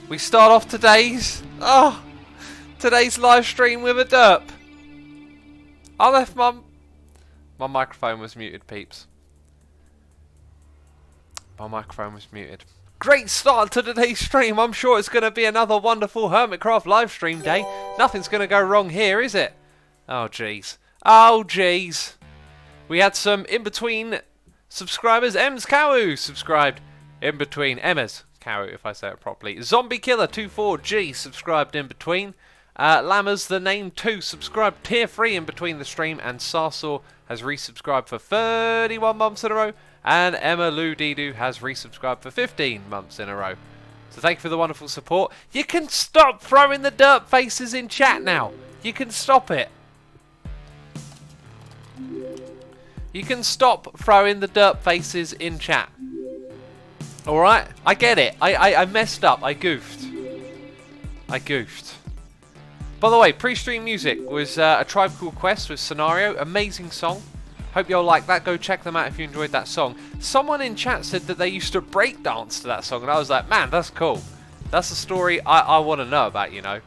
We start off today's live stream with a derp. I left my microphone was muted, peeps. My microphone was muted. Great start to today's stream. I'm sure it's going to be another wonderful Hermitcraft Livestream day. Nothing's going to go wrong here, is it? Oh, jeez. Oh, jeez. We had some in-between subscribers. M's Cow subscribed. In between. Emma's Cow, if I say it properly. Zombie Killer 24G subscribed in between. Lammers the Name 2 subscribed tier 3 in between the stream. And Sarsaw has resubscribed for 31 months in a row. And Emma Lou Didu has resubscribed for 15 months in a row. So thank you for the wonderful support. You can stop throwing the dirt faces in chat now. You can stop it. You can stop throwing the dirt faces in chat. Alright? I get it. I messed up. I goofed. By the way, pre-stream music was A Tribe Called Quest with Scenario. Amazing song. Hope you all like that. Go check them out if you enjoyed that song. Someone in chat said that they used to breakdance to that song, and I was like, man, that's cool. That's a story I want to know about, you know.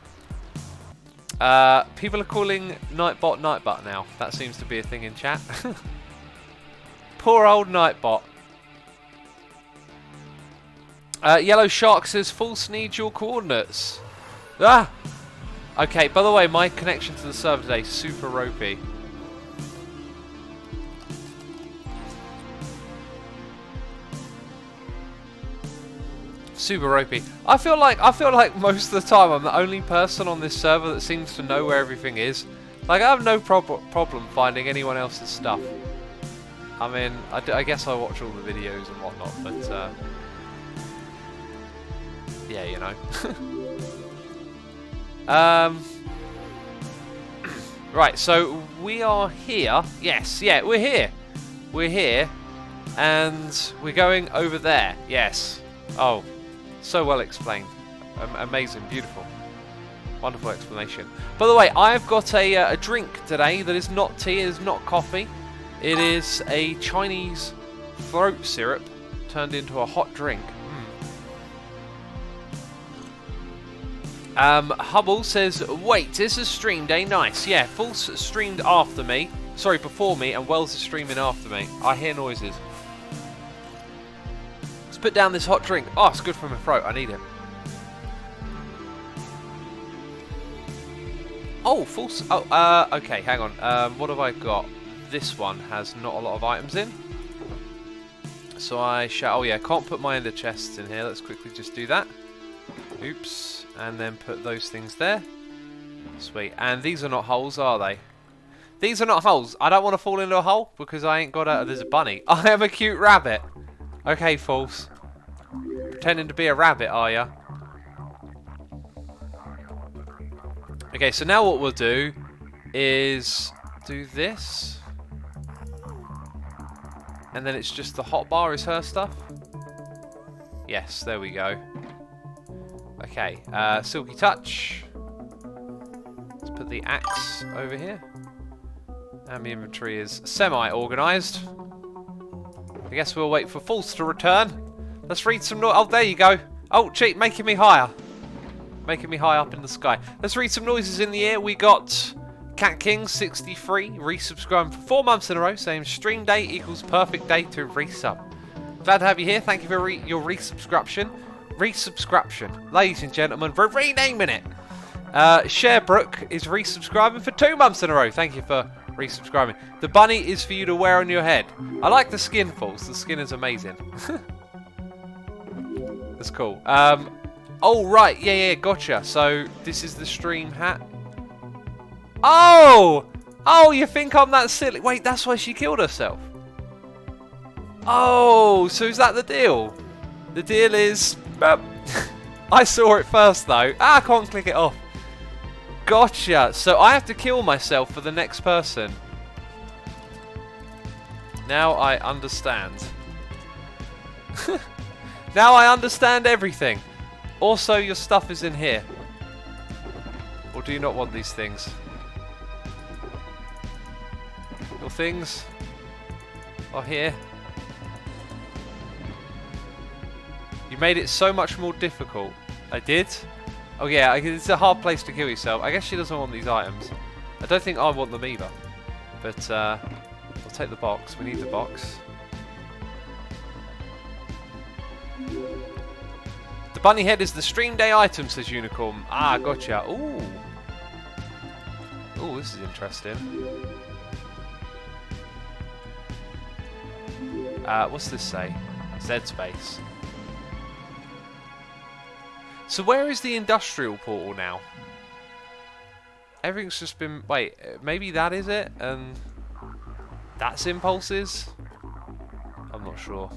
People are calling Nightbot now. That seems to be a thing in chat. Poor old Nightbot. Yellow Shark says, False needs your coordinates. Ah! Okay, by the way, my connection to the server today is super ropey. Super ropey. I feel like most of the time I'm the only person on this server that seems to know where everything is. Like, I have no problem finding anyone else's stuff. I mean, I guess I watch all the videos and whatnot, but yeah, you know. Right, so we are here. Yes, yeah, we're here. We're here, and we're going over there. Yes. Oh. So well explained. Amazing, beautiful. Wonderful explanation. By the way, I've got a drink today that is not tea, it is not coffee. It is a Chinese throat syrup turned into a hot drink. Hubble says, wait, this is stream day. Nice. Yeah, False streamed after me. Sorry, before me, and Wells is streaming after me. I hear noises. Put down this hot drink. Oh, it's good for my throat. I need it. Oh, false. Oh, okay. Hang on. What have I got? This one has not a lot of items in. So I shall. Oh yeah, can't put my ender chests in here. Let's quickly just do that. Oops. And then put those things there. Sweet. And these are not holes, are they? These are not holes. I don't want to fall into a hole because I ain't got a. There's a bunny. I am a cute rabbit. Okay, False. Pretending to be a rabbit, are ya? Okay, so now what we'll do is do this. And then it's just the hotbar is her stuff. Yes, there we go. Okay, Silky Touch. Let's put the axe over here. And the inventory is semi-organised. I guess we'll wait for False to return. Let's read some noise. Oh, there you go. Oh, cheat, making me higher. Making me high up in the sky. Let's read some noises in the air. We got Cat King 63 resubscribing for 4 months in a row, saying stream day equals perfect day to resub. Glad to have you here. Thank you for your resubscription. Ladies and gentlemen, we're renaming it. Sharebrook is resubscribing for 2 months in a row. Thank you for resubscribing. The bunny is for you to wear on your head. I like the skin, False. The skin is amazing. That's cool. Oh, right. Yeah, gotcha. So, this is the stream hat. Oh! Oh, you think I'm that silly? Wait, that's why she killed herself. Oh, so is that the deal? The deal is... I saw it first, though. Ah, I can't click it off. Gotcha. So I have to kill myself for the next person. Now I understand. Now I understand everything. Also, your stuff is in here. Or do you not want these things? Your things are here. You made it so much more difficult. I did? Oh yeah, it's a hard place to kill yourself. I guess she doesn't want these items. I don't think I want them either. But we'll take the box. We need the box. The bunny head is the stream day item, says Unicorn. Ah, gotcha. Ooh. Ooh, this is interesting. What's this say? Z space. So where is the industrial portal now? Everything's just been... Wait, maybe that is it? And that's impulses? I'm not sure.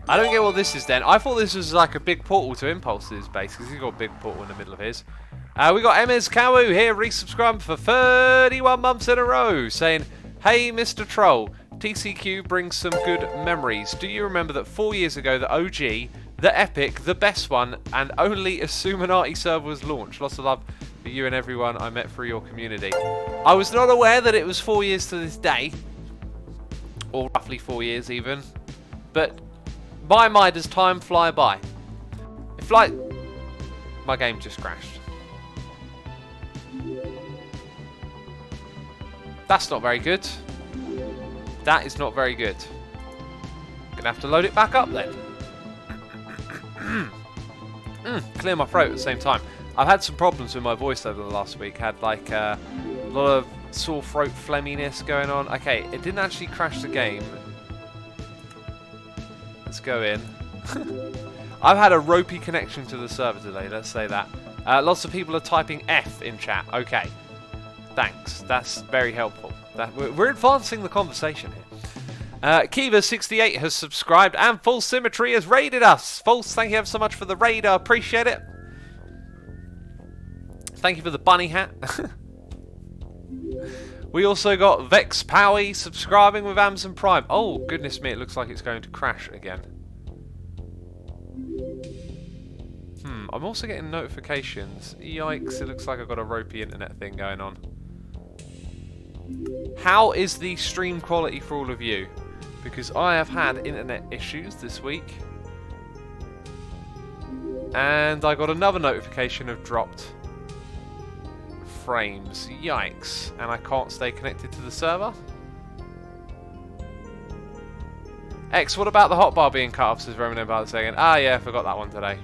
I don't get what this is then. I thought this was like a big portal to impulses base, because he's got a big portal in the middle of his. We got Emez Kawu here, resubscribed for 31 months in a row, saying, "Hey Mr. Troll, TCQ brings some good memories. Do you remember that 4 years ago the OG, the epic, the best one, and only Assuminati server was launched? Lots of love for you and everyone I met through your community." I was not aware that it was 4 years to this day, or roughly 4 years even, but my mind, does time fly by? If like... My game just crashed. That's not very good. That is not very good. Gonna have to load it back up then. Clear my throat at the same time. I've had some problems with my voice over the last week. Had like a lot of sore throat phlegminess going on. Okay, it didn't actually crash the game. Let's go in. I've had a ropey connection to the server today, let's say that. Lots of people are typing F in chat. Okay. Thanks. That's very helpful. We're advancing the conversation here. Kiva68 has subscribed and Full Symmetry has raided us. False, thank you ever so much for the raid. I appreciate it. Thank you for the bunny hat. We also got Vex Powie subscribing with Amazon Prime. Oh, goodness me, it looks like it's going to crash again. I'm also getting notifications. Yikes, it looks like I've got a ropey internet thing going on. How is the stream quality for all of you? Because I have had internet issues this week. And I got another notification of dropped frames. Yikes. And I can't stay connected to the server. X, what about the hotbar being cut off, says Roman Empire saying. Ah yeah, I forgot that one today.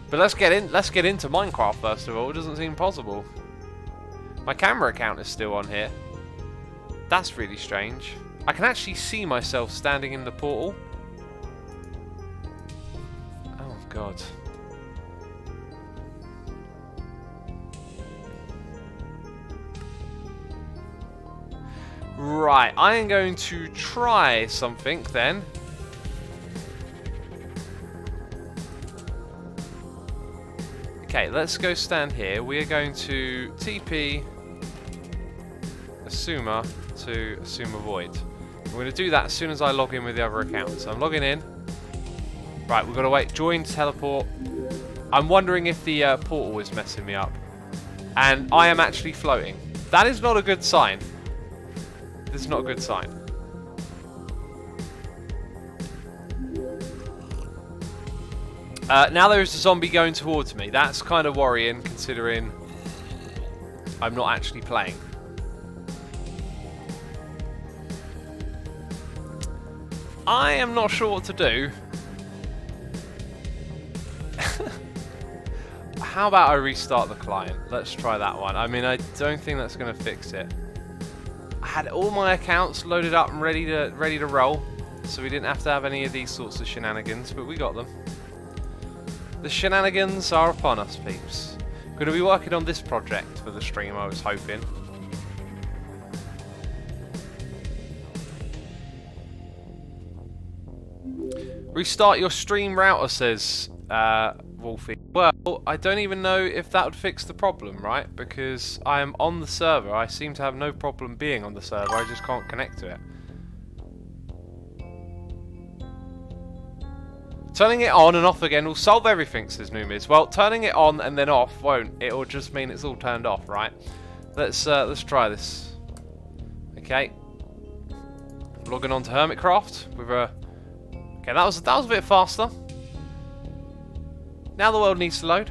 But let's get into Minecraft first of all. It doesn't seem possible. My camera account is still on here. That's really strange. I can actually see myself standing in the portal. Oh god. Right, I am going to try something then. Okay, let's go stand here. We are going to TP Asuma to Asuma Void. I'm going to do that as soon as I log in with the other account. So I'm logging in. Right, we've got to wait. Join, teleport. I'm wondering if the portal is messing me up. And I am actually floating. That is not a good sign. This is not a good sign. Now there is a zombie going towards me. That's kind of worrying, considering I'm not actually playing. I am not sure what to do. How about I restart the client? Let's try that one. I mean, I don't think that's going to fix it. I had all my accounts loaded up and ready to roll, so we didn't have to have any of these sorts of shenanigans, but we got them. The shenanigans are upon us, peeps. Going to be working on this project for the stream, I was hoping. Restart your stream router, says Wolfie. Well, I don't even know if that would fix the problem, right? Because I am on the server. I seem to have no problem being on the server. I just can't connect to it. Turning it on and off again will solve everything, says Numiz. Well, turning it on and then off won't. It'll just mean it's all turned off, right? Let's try this. Okay. Logging on to Hermitcraft with a Okay, that was a bit faster. Now the world needs to load.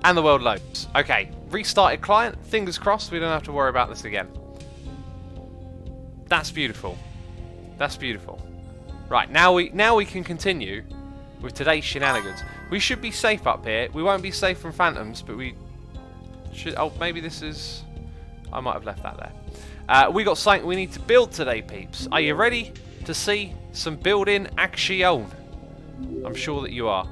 And the world loads. Okay, restarted client. Fingers crossed we don't have to worry about this again. That's beautiful. That's beautiful. Right, now we can continue with today's shenanigans. We should be safe up here. We won't be safe from phantoms, but we should... Oh, maybe this is... I might have left that there. We got something we need to build today, peeps. Are you ready to see some building action? I'm sure that you are.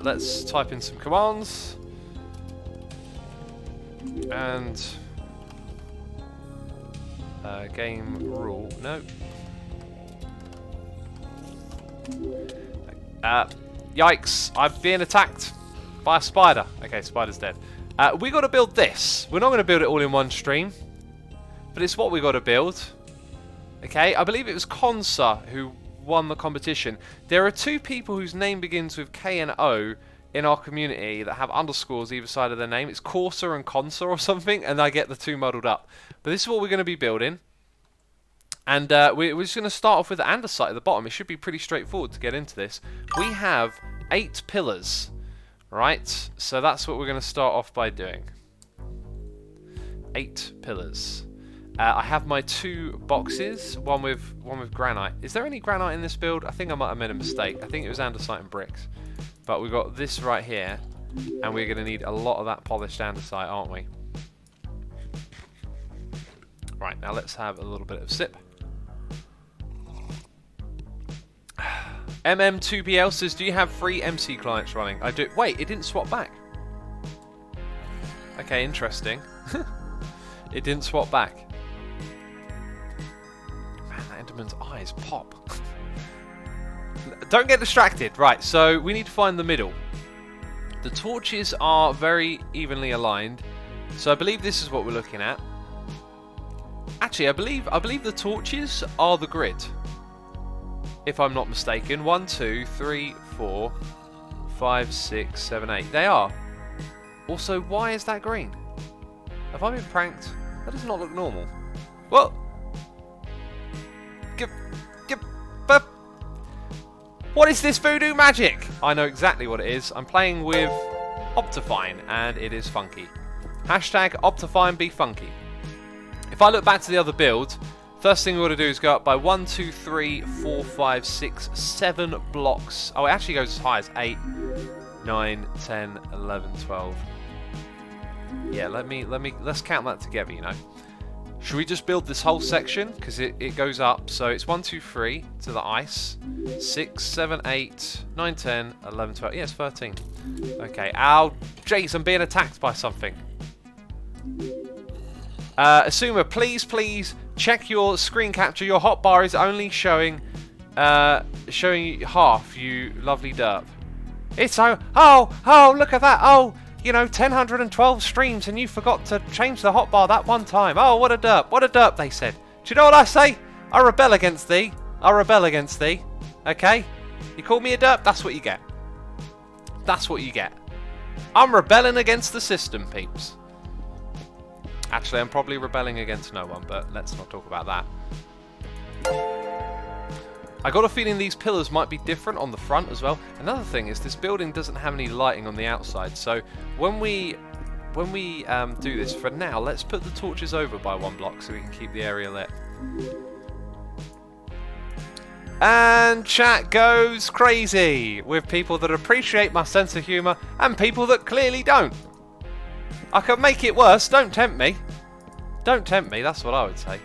Let's type in some commands. And... game rule. No. Yikes. I'm being attacked by a spider. Okay, spider's dead. We got to build this. We're not going to build it all in one stream. But it's what we got to build. Okay, I believe it was Consa who won the competition. There are two people whose name begins with K and O in our community that have underscores either side of their name. It's Corsa and Consa or something, and I get the two muddled up. But this is what we're going to be building. And we're just going to start off with the andesite at the bottom. It should be pretty straightforward to get into this. We have 8 pillars, right? So that's what we're going to start off by doing. 8 pillars. I have my 2 boxes, one with granite. Is there any granite in this build? I think I might have made a mistake. I think it was andesite and bricks. But we've got this right here, and we're going to need a lot of that polished andesite, aren't we? Right, now let's have a little bit of sip. MM2PL says, do you have free MC clients running? I do. Wait, it didn't swap back. Okay, interesting. It didn't swap back. Man, that Enderman's eyes pop. Don't get distracted. Right, so we need to find the middle. The torches are very evenly aligned. So I believe this is what we're looking at. Actually, I believe the torches are the grid. If I'm not mistaken. 1, 2, 3, 4, 5, 6, 7, 8. They are. Also, why is that green? Have I been pranked? That does not look normal. What? What is this voodoo magic? I know exactly what it is. I'm playing with Optifine, and it is funky. Hashtag Optifine be funky. If I look back to the other build, first thing we want to do is go up by 1, 2, 3, 4, 5, 6, 7 blocks. Oh, it actually goes as high as 8, 9, 10, 11, 12. Yeah, let's count that together, you know. Should we just build this whole section? Because it goes up. So it's 1, 2, 3 to the ice. 6, 7, 8, 9, 10, 11, 12. Yeah, it's 13. Okay. Ow, jeez, I'm being attacked by something. Asuma, please check your screen capture. Your hotbar is only showing half, you lovely derp. It's oh, look at that. Oh, you know, 1,012 streams and you forgot to change the hotbar that one time. Oh, what a derp, they said. Do you know what I say? I rebel against thee. Okay? You call me a derp, that's what you get. That's what you get. I'm rebelling against the system, peeps. Actually, I'm probably rebelling against no one, but let's not talk about that. I got a feeling these pillars might be different on the front as well. Another thing is this building doesn't have any lighting on the outside, so when we do this, for now, let's put the torches over by 1 block so we can keep the area lit. And chat goes crazy with people that appreciate my sense of humour and people that clearly don't. I could make it worse, don't tempt me. Don't tempt me, that's what I would say.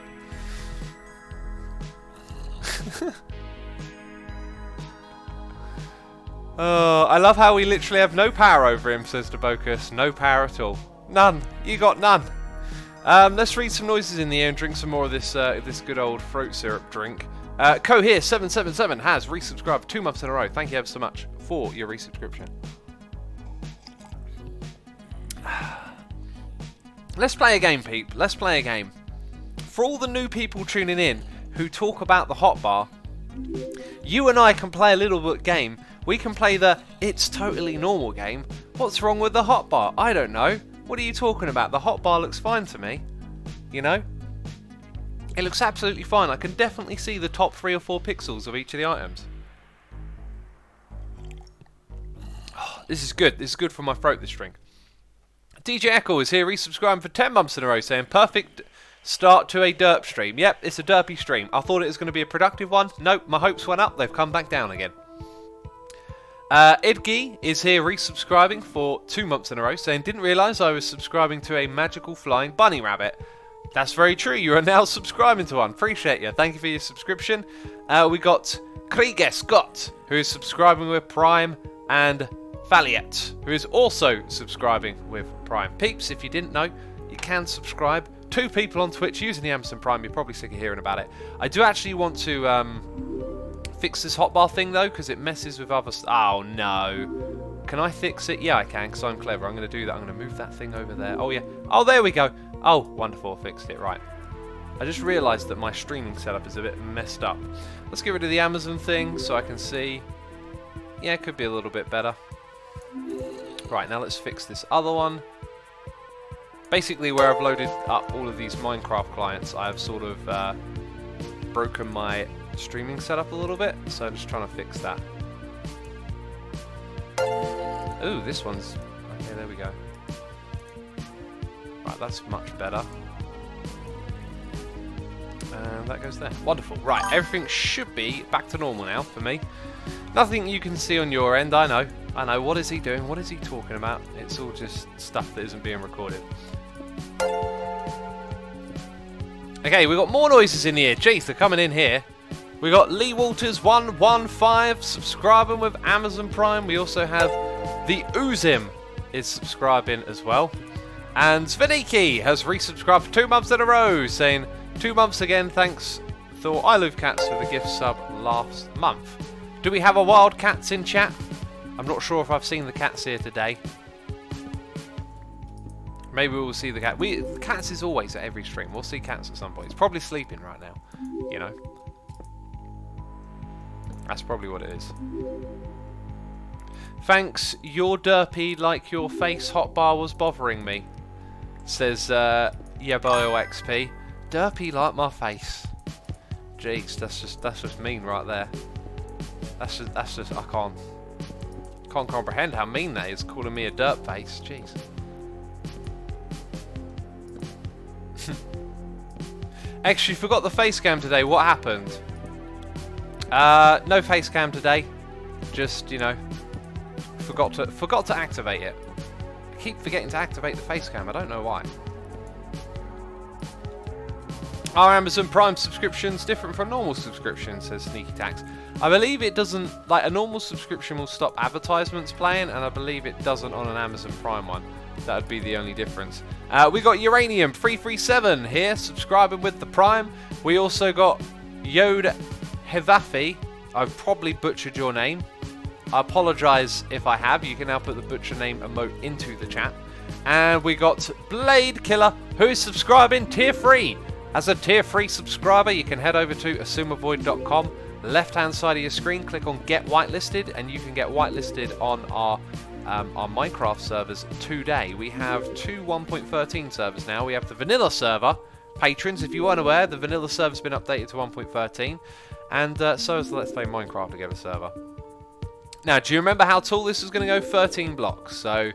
Oh, I love how we literally have no power over him, says Debocus. No power at all. None. You got none. Let's read some noises in the air and drink some more of this this good old fruit syrup drink. Co here 777 has resubscribed 2 months in a row. Thank you ever so much for your resubscription. Let's play a game, peep. Let's play a game. For all the new people tuning in who talk about the hotbar, you and I can play a little bit game. We can play the It's Totally Normal game. What's wrong with the hotbar? I don't know. What are you talking about? The hotbar looks fine to me. you know? It looks absolutely fine. I can definitely see the top 3 or 4 pixels of each of the items. Oh, this is good. This is good for my throat, this drink. DJ Echo is here, resubscribing for 10 months in a row, saying perfect start to a derp stream. Yep, it's a derpy stream. I thought it was going to be a productive one. Nope, my hopes went up. They've come back down again. Edgy is here resubscribing for 2 months in a row, saying didn't realise I was subscribing to a magical flying bunny rabbit. That's very true. You are now subscribing to one. Appreciate you. Thank you for your subscription. We got Krieger Scott, who is subscribing with Prime, and Valiet, who is also subscribing with Prime. Peeps, if you didn't know, you can subscribe. 2 people on Twitch using the Amazon Prime. You're probably sick of hearing about it. I do actually want to fix this hotbar thing, though, because it messes with other stuff. Oh, no. Can I fix it? Yeah, I can, because I'm clever. I'm going to do that. I'm going to move that thing over there. Oh, yeah. Oh, there we go. Oh, wonderful. Fixed it. Right. I just realised that my streaming setup is a bit messed up. Let's get rid of the Amazon thing so I can see. Yeah, it could be a little bit better. Right, now let's fix this other one. Basically, where I've loaded up all of these Minecraft clients, I've sort of broken my streaming setup a little bit, so I'm just trying to fix that. Ooh, this one's... Okay, there we go. Right, that's much better. And that goes there. Wonderful. Right, everything should be back to normal now for me. Nothing you can see on your end, I know. I know. What is he doing? What is he talking about? It's all just stuff that isn't being recorded. Okay, we've got more noises in here. Jeez, they're coming in here. We got Lee Walters 115 subscribing with Amazon Prime. We also have the Uzim is subscribing as well. And Sveniki has resubscribed for 2 months in a row, saying 2 months again, thanks for I Love Cats for the gift sub last month. Do we have a wild cats in chat? I'm not sure if I've seen the cats here today. Maybe we'll see the cat. The cats is always at every stream. We'll see cats at some point. It's probably sleeping right now, you know. That's probably what it is. Thanks, you're derpy like your face hotbar was bothering me, says YaboyoXP. Derpy like my face. Jeez, that's just mean right there. That's just I can't comprehend how mean that is, calling me a derp face. Jeez. Actually, forgot the face cam today. What happened? No face cam today. Just, you know, forgot to activate it. I keep forgetting to activate the face cam. I don't know why. Are Amazon Prime subscriptions different from normal subscriptions, says Sneaky Tax. I believe it doesn't, like a normal subscription will stop advertisements playing, and I believe it doesn't on an Amazon Prime one. That would be the only difference. We got Uranium 337 here, subscribing with the Prime. We also got Yod Hevafi. I've probably butchered your name. I apologise if I have. You can now put the butcher name emote into the chat. And we got Blade Killer, who is subscribing tier 3. As a tier 3 subscriber, you can head over to asumavoid.com. Left-hand side of your screen, click on Get Whitelisted, and you can get whitelisted on our Minecraft servers today. We have 2 1.13 servers now. We have the vanilla server. Patrons, if you weren't aware, the vanilla server's been updated to 1.13. And so is the Let's Play Minecraft Together server. Now, do you remember how tall this was going to go? 13 blocks. So,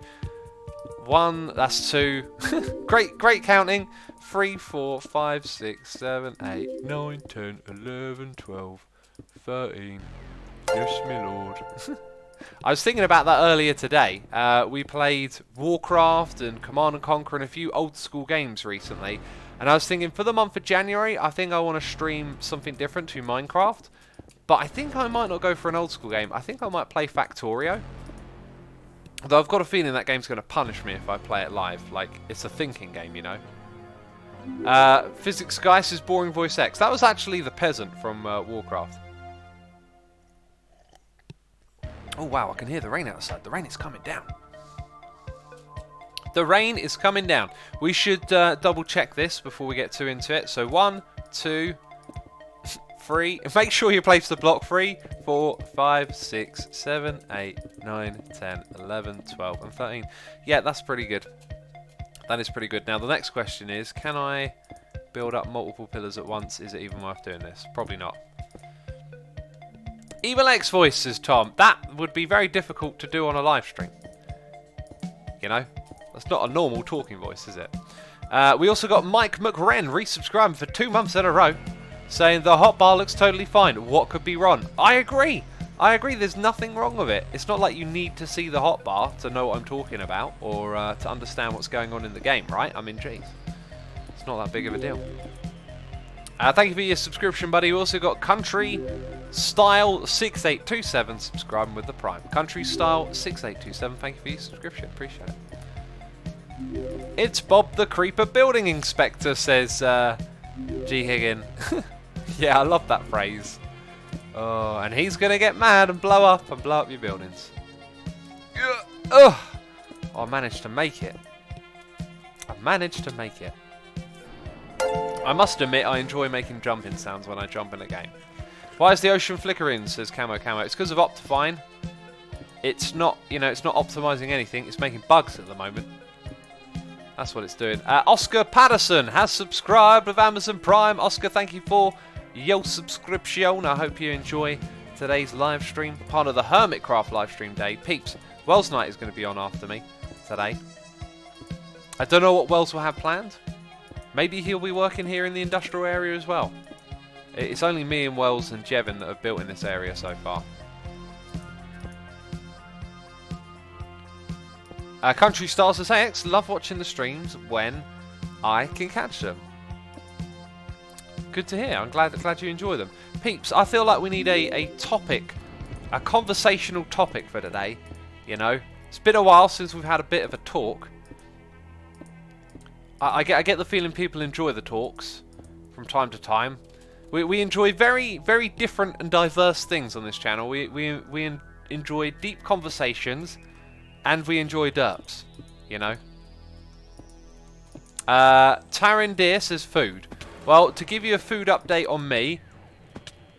1, that's 2. Great counting. 3, 4, 5, 6, 7, 8, 9, 10, 11, 12, 13. Yes, my lord. I was thinking about that earlier today. We played Warcraft and Command & Conquer and a few old school games recently. And I was thinking for the month of January, I think I want to stream something different to Minecraft. But I think I might not go for an old school game. I think I might play Factorio. Although I've got a feeling that game's going to punish me if I play it live. Like, it's a thinking game, you know. Physics Guy says Boring Voice X. That was actually the peasant from Warcraft. Oh wow, I can hear the rain outside. The rain is coming down. The rain is coming down. We should double check this before we get too into it. So 1, 2, 3. Make sure you place the block 3, 4, 5, 6, 7, 8, 9, 10, 11, 12, and 13. Yeah, that's pretty good. That is pretty good. Now the next question is, can I build up multiple pillars at once. Is it even worth doing this? Probably not. Evil X voice, says Tom. That would be very difficult to do on a live stream. You know? That's not a normal talking voice, is it? We also got Mike McWren resubscribing for 2 months in a row, saying the hotbar looks totally fine. What could be wrong? I agree. I agree. There's nothing wrong with it. It's not like you need to see the hotbar to know what I'm talking about or to understand what's going on in the game, right? I mean, jeez. It's not that big of a deal. Thank you for your subscription, buddy. We also got Country Style 6827 subscribing with the Prime. Country Style 6827. Thank you for your subscription. Appreciate it. It's Bob the Creeper Building Inspector, says G. Higgin. Yeah, I love that phrase. Oh, and he's gonna get mad and blow up your buildings. Oh, I managed to make it. I managed to make it. I must admit, I enjoy making jumping sounds when I jump in a game. Why is the ocean flickering? Says Camo. It's because of Optifine. It's not, it's not optimizing anything. It's making bugs at the moment. That's what it's doing. Oscar Patterson has subscribed with Amazon Prime. Oscar, thank you for your subscription. I hope you enjoy today's live stream. Part of the Hermitcraft Livestream day. Peeps, Wells Night is going to be on after me today. I don't know what Wells will have planned. Maybe he'll be working here in the industrial area as well. It's only me and Wells and Jevin that have built in this area so far. Country Stars says, hey X, love watching the streams when I can catch them. Good to hear. I'm glad you enjoy them. Peeps, I feel like we need a topic, a conversational topic for today. It's been a while since we've had a bit of a talk. I get the feeling people enjoy the talks from time to time. We enjoy very, very different and diverse things on this channel. We enjoy deep conversations, and we enjoy derps, Taran Deer says food. Well, to give you a food update on me,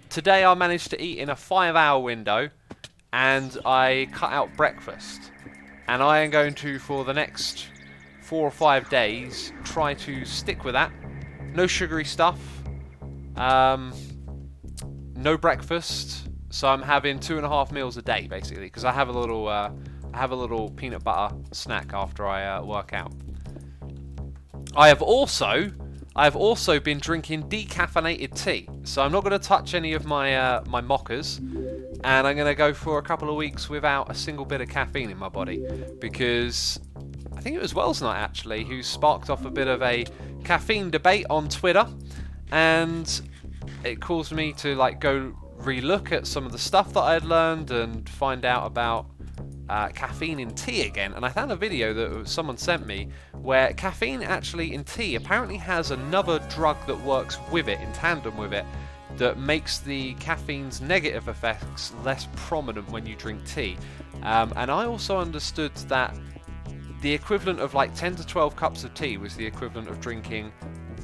today I managed to eat in a 5-hour window, and I cut out breakfast. And I am going to, for the next 4 or 5 days, try to stick with that. No sugary stuff. No breakfast. So I'm having 2.5 meals a day, basically, because I have a little peanut butter snack after I work out. I have also been drinking decaffeinated tea, so I'm not going to touch any of my my mockers, and I'm going to go for a couple of weeks without a single bit of caffeine in my body, because I think it was Wells Night actually who sparked off a bit of a caffeine debate on Twitter, and it caused me to go relook at some of the stuff that I had learned and find out about caffeine in tea again. And I found a video that someone sent me where caffeine actually in tea apparently has another drug that works with it, in tandem with it, that makes the caffeine's negative effects less prominent when you drink tea. And I also understood that the equivalent of 10 to 12 cups of tea was the equivalent of drinking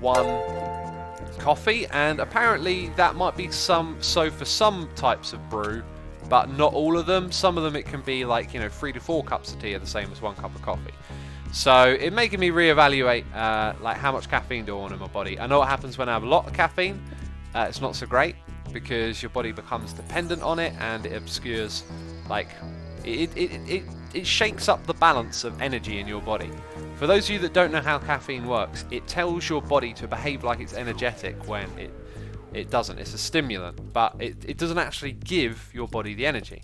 1 coffee, and apparently that might be so for some types of brew, but not all of them. Some of them it can be 3 to 4 cups of tea are the same as 1 cup of coffee. So it making me reevaluate how much caffeine do I want in my body. I know what happens when I have a lot of caffeine. It's not so great because your body becomes dependent on it, and it obscures it shakes up the balance of energy in your body. For those of you that don't know how caffeine works, it tells your body to behave like it's energetic when it doesn't. It's a stimulant, but it doesn't actually give your body the energy.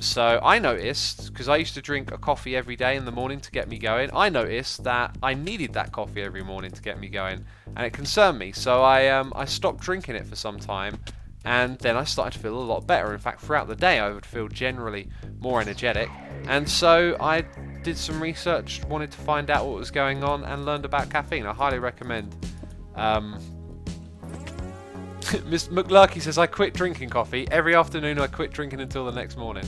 So I noticed, because I used to drink a coffee every day in the morning to get me going, I noticed that I needed that coffee every morning to get me going, and it concerned me. So I stopped drinking it for some time, and then I started to feel a lot better. In fact, throughout the day I would feel generally more energetic, and so I did some research, wanted to find out what was going on, and learned about caffeine. I highly recommend. Mr. McLurky says, I quit drinking coffee. Every afternoon I quit drinking until the next morning.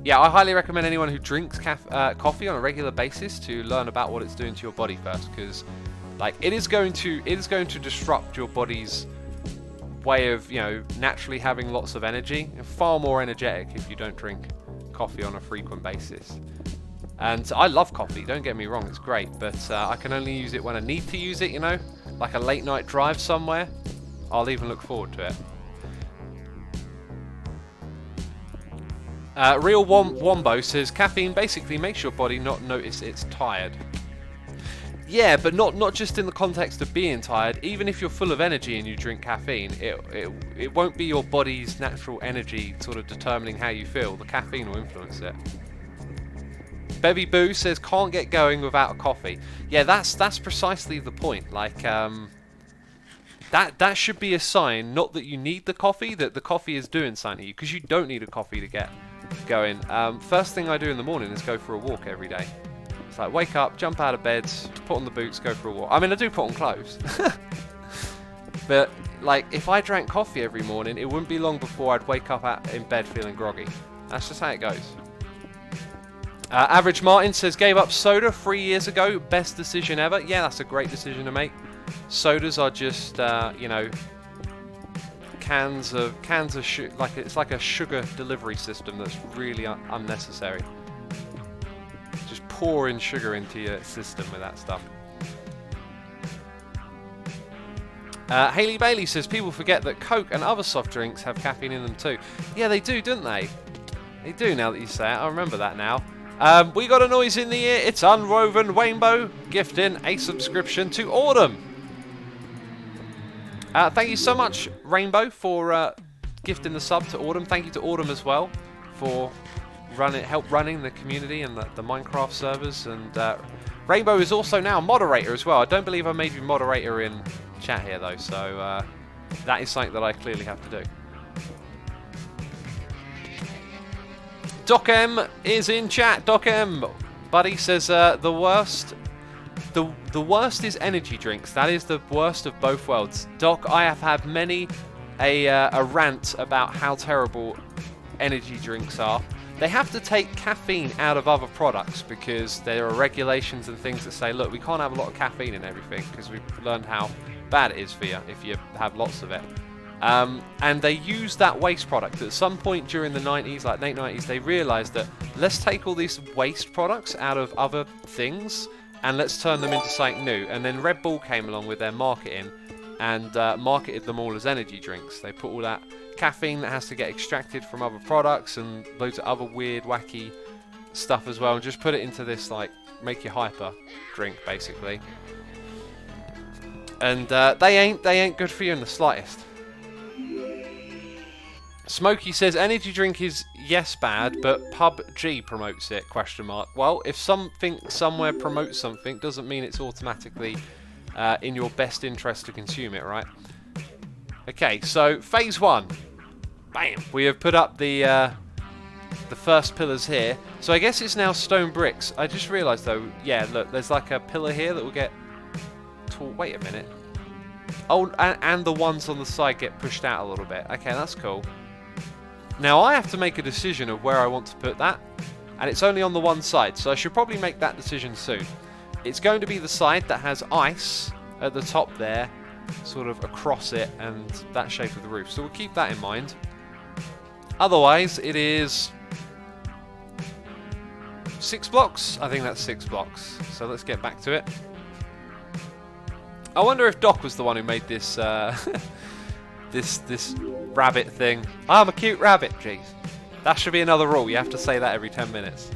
Yeah, I highly recommend anyone who drinks coffee on a regular basis to learn about what it's doing to your body first, because it is going to disrupt your body's way of naturally having lots of energy. You're far more energetic if you don't drink coffee on a frequent basis. And I love coffee, don't get me wrong, it's great, but I can only use it when I need to use it, you know, like a late night drive somewhere. I'll even look forward to it. Real Wombo says caffeine basically makes your body not notice it's tired. Yeah, but not just in the context of being tired. Even if you're full of energy and you drink caffeine, it won't be your body's natural energy sort of determining how you feel. The caffeine will influence it. Bevy Boo says can't get going without a coffee. Yeah, that's precisely the point. Like that should be a sign, not that you need the coffee, that the coffee is doing something to you, because you don't need a coffee to get going. First thing I do in the morning is go for a walk every day. It's like wake up, jump out of bed, put on the boots, go for a walk. I mean, I do put on clothes. But like if I drank coffee every morning, it wouldn't be long before I'd wake up in bed feeling groggy. That's just how it goes. Average Martin says gave up soda 3 years ago, best decision ever. Yeah, that's a great decision to make. Sodas are just you know, cans of like it's like a sugar delivery system that's really unnecessary. Just pouring sugar into your system with that stuff. Haley Bailey says people forget that Coke and other soft drinks have caffeine in them too. Yeah, they do, don't they? They do, now that you say it. I remember that now. We got a noise in the ear. It's Unwoven Rainbow gifting a subscription to Autumn. Thank you so much, Rainbow, for gifting the sub to Autumn. Thank you to Autumn as well for help running the community and the Minecraft servers. And Rainbow is also now moderator as well. I don't believe I made you moderator in chat here though, so that is something that I clearly have to do. Doc M is in chat. Doc M, buddy, says the worst is energy drinks. That is the worst of both worlds. Doc, I have had many a rant about how terrible energy drinks are. They have to take caffeine out of other products because there are regulations and things that say, look, we can't have a lot of caffeine in everything because we've learned how bad it is for you if you have lots of it. And they used that waste product. At some point during the 90s, like late 90s, they realised that let's take all these waste products out of other things and let's turn them into something new. And then Red Bull came along with their marketing and marketed them all as energy drinks. They put all that caffeine that has to get extracted from other products and loads of other weird, wacky stuff as well, and just put it into this like make you hyper drink basically. And they ain't good for you in the slightest. Smokey says energy drink is yes bad, but PUBG promotes it, question mark. Well, if something somewhere promotes something, doesn't mean it's automatically in your best interest to consume it, right? Okay, so phase 1. Bam! We have put up the first pillars here. So I guess it's now stone bricks. I just realised though, yeah, look, there's like a pillar here that will get tall. Wait a minute. Oh, and the ones on the side get pushed out a little bit. Okay, that's cool. Now I have to make a decision of where I want to put that, and it's only on the one side, so I should probably make that decision soon. It's going to be the side that has ice at the top there, sort of across it, and that shape of the roof. So we'll keep that in mind. Otherwise, it is 6 blocks. I think that's 6 blocks. So let's get back to it. I wonder if Doc was the one who made this this rabbit thing. I'm a cute rabbit, jeez. That should be another rule. You have to say that every 10 minutes.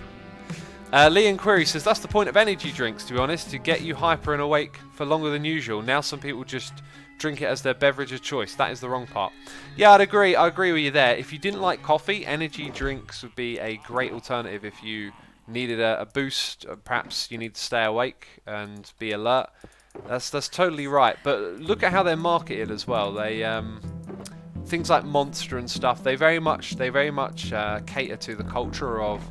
Leon Query says, that's the point of energy drinks, to be honest, to get you hyper and awake for longer than usual. Now some people just drink it as their beverage of choice. That is the wrong part. Yeah, I'd agree. I agree with you there. If you didn't like coffee, energy drinks would be a great alternative if you needed a boost. Perhaps you need to stay awake and be alert. That's totally right. But look at how they're marketed as well. They things like Monster and stuff. They very much cater to the culture of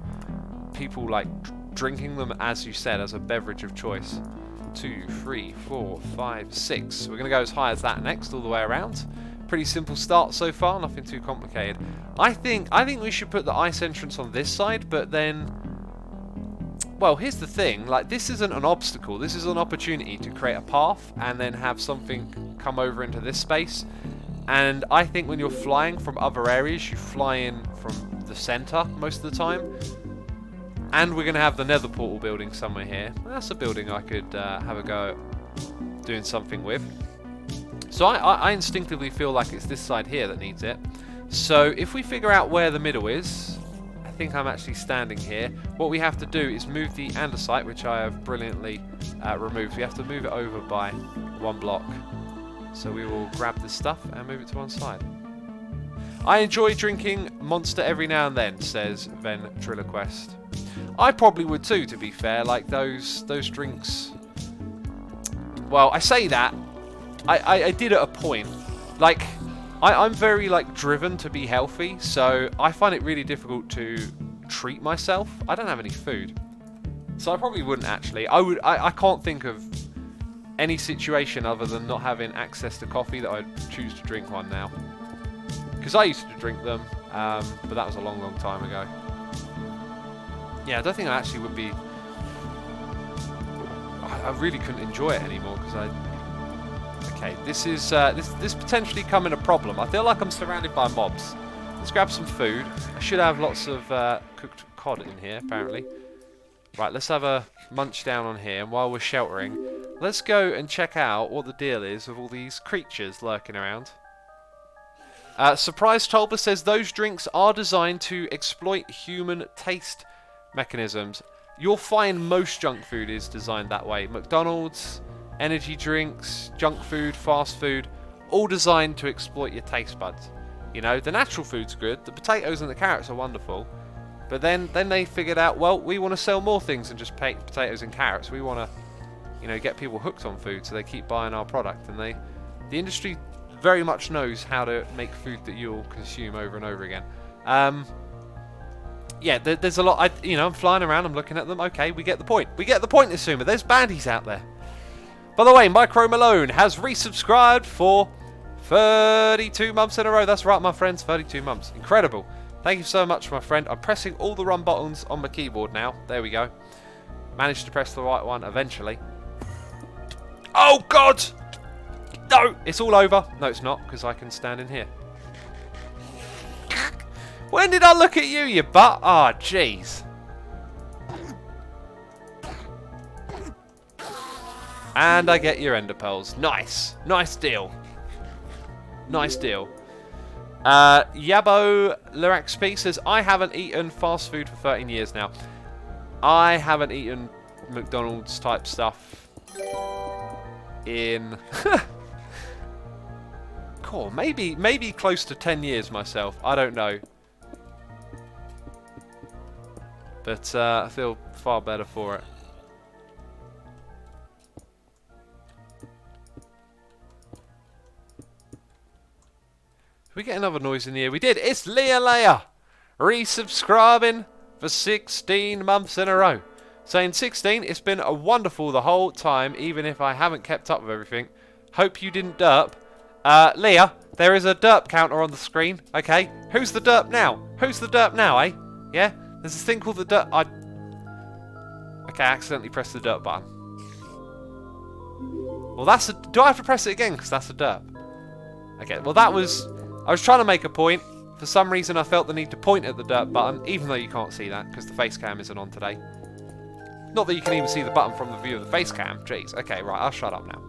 people like drinking them, as you said, as a beverage of choice. 2, 3, 4, 5, 6. We're going to go as high as that next, all the way around. Pretty simple start so far. Nothing too complicated. I think we should put the ice entrance on this side, but then. Well, here's the thing, like this isn't an obstacle, this is an opportunity to create a path and then have something come over into this space. And I think when you're flying from other areas, you fly in from the center most of the time. And we're going to have the nether portal building somewhere here. That's a building I could have a go at doing something with. So I instinctively feel like it's this side here that needs it. So if we figure out where the middle is, I think I'm actually standing here. What we have to do is move the andesite, which I have brilliantly removed. We have to move it over by 1 block. So we will grab this stuff and move it to one side. I enjoy drinking Monster every now and then, says Ventriloquist. I probably would too, to be fair. Like those drinks. Well, I say that. I did at a point. Like, I'm very like driven to be healthy, so I find it really difficult to treat myself. I don't have any food, so I probably wouldn't actually. I can't think of any situation other than not having access to coffee that I'd choose to drink one now. Because I used to drink them, but that was a long, long time ago. Yeah, I don't think I actually would be... I really couldn't enjoy it anymore because I... Okay, this is this potentially coming a problem. I feel like I'm surrounded by mobs. Let's grab some food. I should have lots of cooked cod in here, apparently. Right, let's have a munch down on here. And while we're sheltering, let's go and check out what the deal is with all these creatures lurking around. Surprise Tolba says those drinks are designed to exploit human taste mechanisms. You'll find most junk food is designed that way. McDonald's, energy drinks, junk food, fast food, all designed to exploit your taste buds. You know, the natural food's good, the potatoes and the carrots are wonderful, but then they figured out, well, we want to sell more things than just potatoes and carrots. We want to, you know, get people hooked on food so they keep buying our product, and the industry very much knows how to make food that you'll consume over and over again. Yeah, there's a lot. I'm flying around, I'm looking at them. Okay, we get the point. We get the point, Asuma. There's bandies out there. By the way, Micro Malone has resubscribed for 32 months in a row. That's right, my friends, 32 months. Incredible. Thank you so much, my friend. I'm pressing all the run buttons on my keyboard now. There we go. Managed to press the right one eventually. Oh, God! No! It's all over. No, it's not, because I can stand in here. When did I look at you, you butt? Ah, oh, jeez. And I get your ender pearls. Nice. Nice deal. Nice deal. Yabo Liraxp says, I haven't eaten fast food for 13 years now. I haven't eaten McDonald's type stuff in... cool, maybe close to 10 years myself. I don't know. But I feel far better for it. Did we get another noise in the ear? We did. It's Leia resubscribing for 16 months in a row. Saying 16, it's been a wonderful the whole time, even if I haven't kept up with everything. Hope you didn't derp. Leah, there is a derp counter on the screen. Okay, who's the derp now? Who's the derp now, eh? Yeah? There's this thing called the derp... Okay, I accidentally pressed the derp button. Well, that's a... Do I have to press it again? Because that's a derp. Okay, well that was... I was trying to make a point. For some reason I felt the need to point at the derp button, even though you can't see that, because the face cam isn't on today. Not that you can even see the button from the view of the face cam. Jeez. Okay, right, I'll shut up now.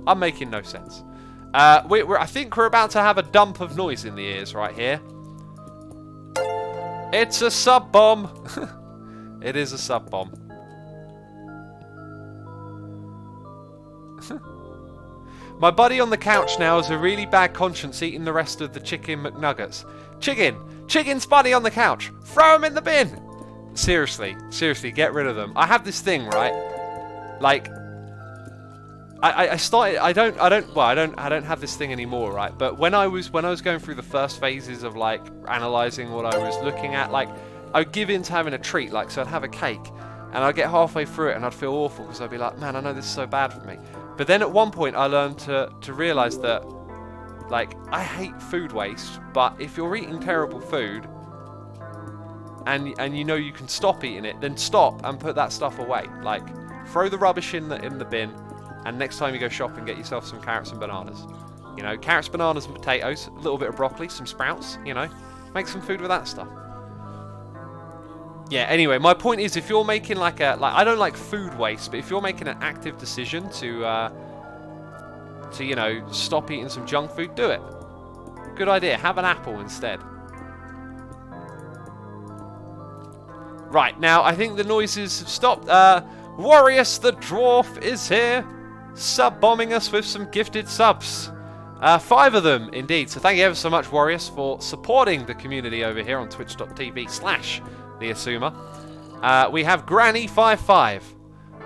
I'm making no sense. I think we're about to have a dump of noise in the ears right here. It's a sub bomb. It is a sub bomb. My buddy on the couch now has a really bad conscience eating the rest of the chicken McNuggets. Chicken's buddy on the couch. Throw him in the bin. Seriously, get rid of them. I have this thing, right? Like, I started. I don't have this thing anymore, right? But when I was going through the first phases of like analyzing what I was looking at, like I'd give in to having a treat, like so I'd have a cake, and I'd get halfway through it and I'd feel awful because I'd be like, man, I know this is so bad for me. But then at one point I learned to realise that, like, I hate food waste, but if you're eating terrible food and you know you can stop eating it, then stop and put that stuff away. Like, throw the rubbish in the bin, and next time you go shopping, get yourself some carrots and bananas. You know, carrots, bananas and potatoes, a little bit of broccoli, some sprouts, you know. Make some food with that stuff. Yeah, anyway, my point is, if you're making like I don't like food waste, but if you're making an active decision to you know, stop eating some junk food, do it. Good idea. Have an apple instead. Right, now I think the noises have stopped. Warriors the Dwarf is here, sub-bombing us with some gifted subs. 5 of them, indeed. So thank you ever so much, Warriors, for supporting the community over here on twitch.tv/theassumer. We have Granny55,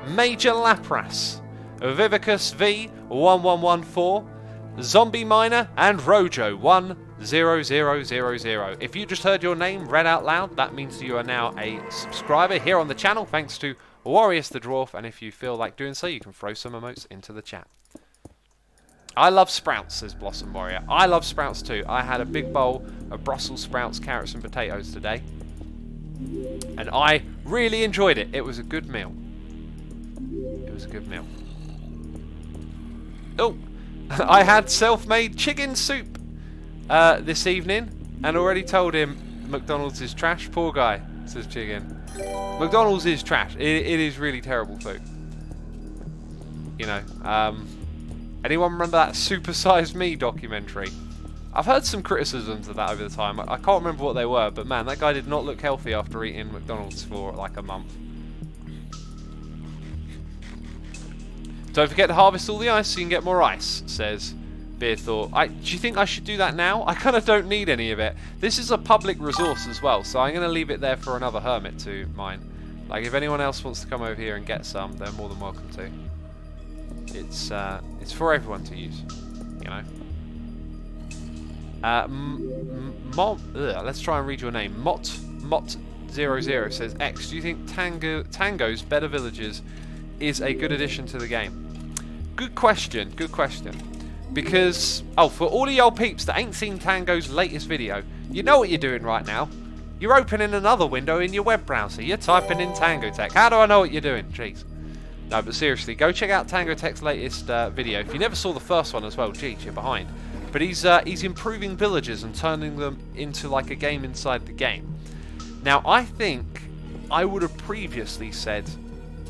Major Lapras, Vivicus V1114, Zombie Miner, and Rojo 10000. If you just heard your name read out loud, that means you are now a subscriber here on the channel, thanks to Warriors the Dwarf, and if you feel like doing so, you can throw some emotes into the chat. I love sprouts, says Blossom Warrior. I love sprouts too. I had a big bowl of Brussels sprouts, carrots and potatoes today, and I really enjoyed it. It was a good meal. It was a good meal. Oh, I had self-made chicken soup this evening, and already told him McDonald's is trash. Poor guy, says Chicken. McDonald's is trash. It is really terrible food. You know, anyone remember that Super Size Me documentary? I've heard some criticisms of that over the time. I can't remember what they were, but man, that guy did not look healthy after eating McDonald's for like a month. Don't forget to harvest all the ice so you can get more ice, says Beerthought. Do you think I should do that now? I kind of don't need any of it. This is a public resource as well, so I'm going to leave it there for another hermit to mine. Like, if anyone else wants to come over here and get some, they're more than welcome to. It's for everyone to use, you know. Let's try and read your name. Mot00 says, X, do you think Tango's Better Villages is a good addition to the game? Good question, good question. Because, for all of y'all peeps that ain't seen Tango's latest video, you know what you're doing right now. You're opening another window in your web browser. You're typing in Tango Tech. How do I know what you're doing? Jeez. No, but seriously, go check out Tango Tech's latest video. If you never saw the first one as well, jeez, you're behind. But he's improving villages and turning them into like a game inside the game. Now, I think I would have previously said,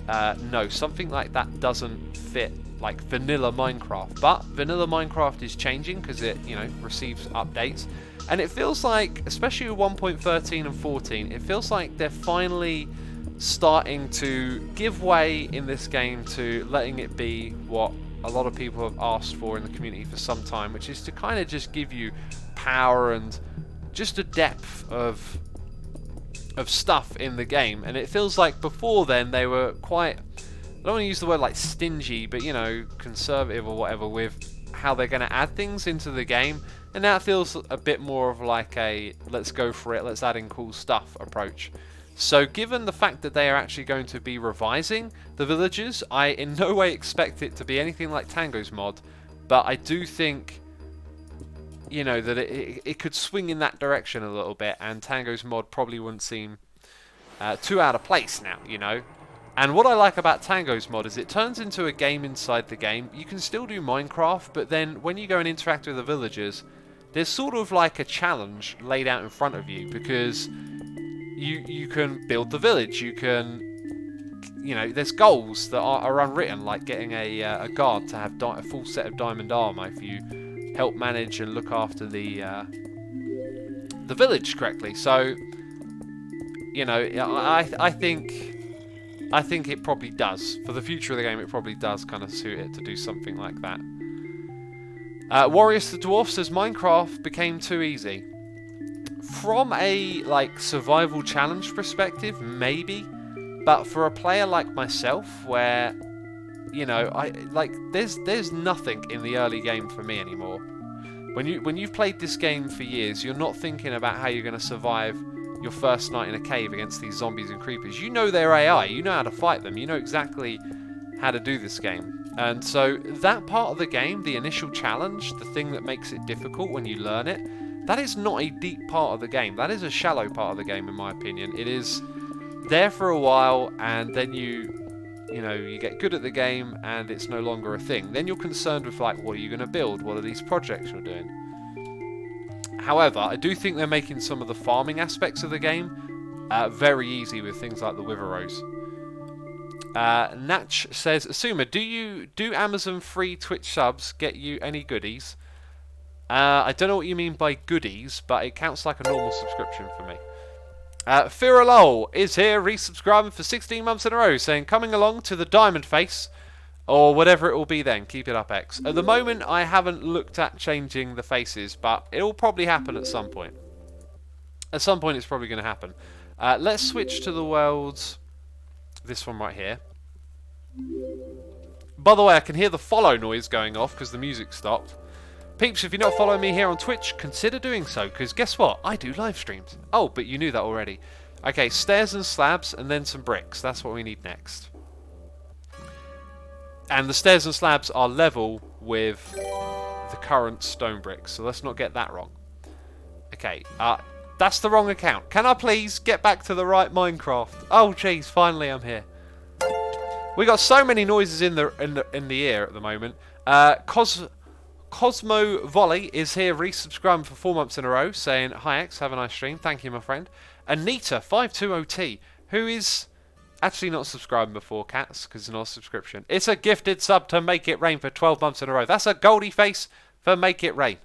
no, something like that doesn't fit like vanilla Minecraft, but vanilla Minecraft is changing because it, you know, receives updates, and it feels like, especially with 1.13 and 14, it feels like they're finally starting to give way in this game to letting it be what a lot of people have asked for in the community for some time, which is to kind of just give you power and just a depth of stuff in the game. And it feels like before then they were quite, I don't want to use the word like stingy, but you know, conservative or whatever with how they're going to add things into the game, and now it feels a bit more of like a let's go for it, let's add in cool stuff approach. So given the fact that they are actually going to be revising the villages, I in no way expect it to be anything like Tango's mod, but I do think, you know, that it could swing in that direction a little bit, and Tango's mod probably wouldn't seem too out of place now, you know. And what I like about Tango's mod is it turns into a game inside the game. You can still do Minecraft, but then when you go and interact with the villagers, there's sort of like a challenge laid out in front of you, because you can build the village, you can, you know, there's goals that are unwritten, like getting a guard to have a full set of diamond armor if you help manage and look after the village correctly. So, you know, I think it probably does. For the future of the game, it probably does kind of suit it to do something like that. Warriors the Dwarf says, Minecraft became too easy. From a, like, survival challenge perspective, maybe. But for a player like myself, where, you know, there's nothing in the early game for me anymore. When you've played this game for years, you're not thinking about how you're going to survive your first night in a cave against these zombies and creepers. You know their AI, you know how to fight them, you know exactly how to do this game. And so that part of the game, the initial challenge, the thing that makes it difficult when you learn it, that is not a deep part of the game. That is a shallow part of the game, in my opinion. It is there for a while, and then you get good at the game, and it's no longer a thing. Then you're concerned with, like, what are you going to build? What are these projects you're doing? However, I do think they're making some of the farming aspects of the game very easy with things like the Wither Rose. Natch says, Asuma, do Amazon free Twitch subs get you any goodies? I don't know what you mean by goodies, but it counts like a normal subscription for me. Firalol is here, resubscribing for 16 months in a row, saying, coming along to the diamond face, or whatever it will be then. Keep it up, X. At the moment, I haven't looked at changing the faces, but it will probably happen at some point. At some point, it's probably going to happen. Let's switch to the world's... This one right here. By the way, I can hear the follow noise going off because the music stopped. Peeps, if you're not following me here on Twitch, consider doing so, because guess what? I do live streams. Oh, but you knew that already. Okay, stairs and slabs, and then some bricks. That's what we need next. And the stairs and slabs are level with the current stone bricks, so let's not get that wrong. Okay, that's the wrong account. Can I please get back to the right Minecraft? Oh, jeez, finally I'm here. We got so many noises in the air at the moment. Cosmo Volley is here, resubscribing for 4 months in a row, saying, hi X, have a nice stream. Thank you, my friend. Anita520T, who is actually not subscribing before Cats, because it's not a subscription. It's a gifted sub to Make It Rain for 12 months in a row. That's a goldie face for Make It Rain.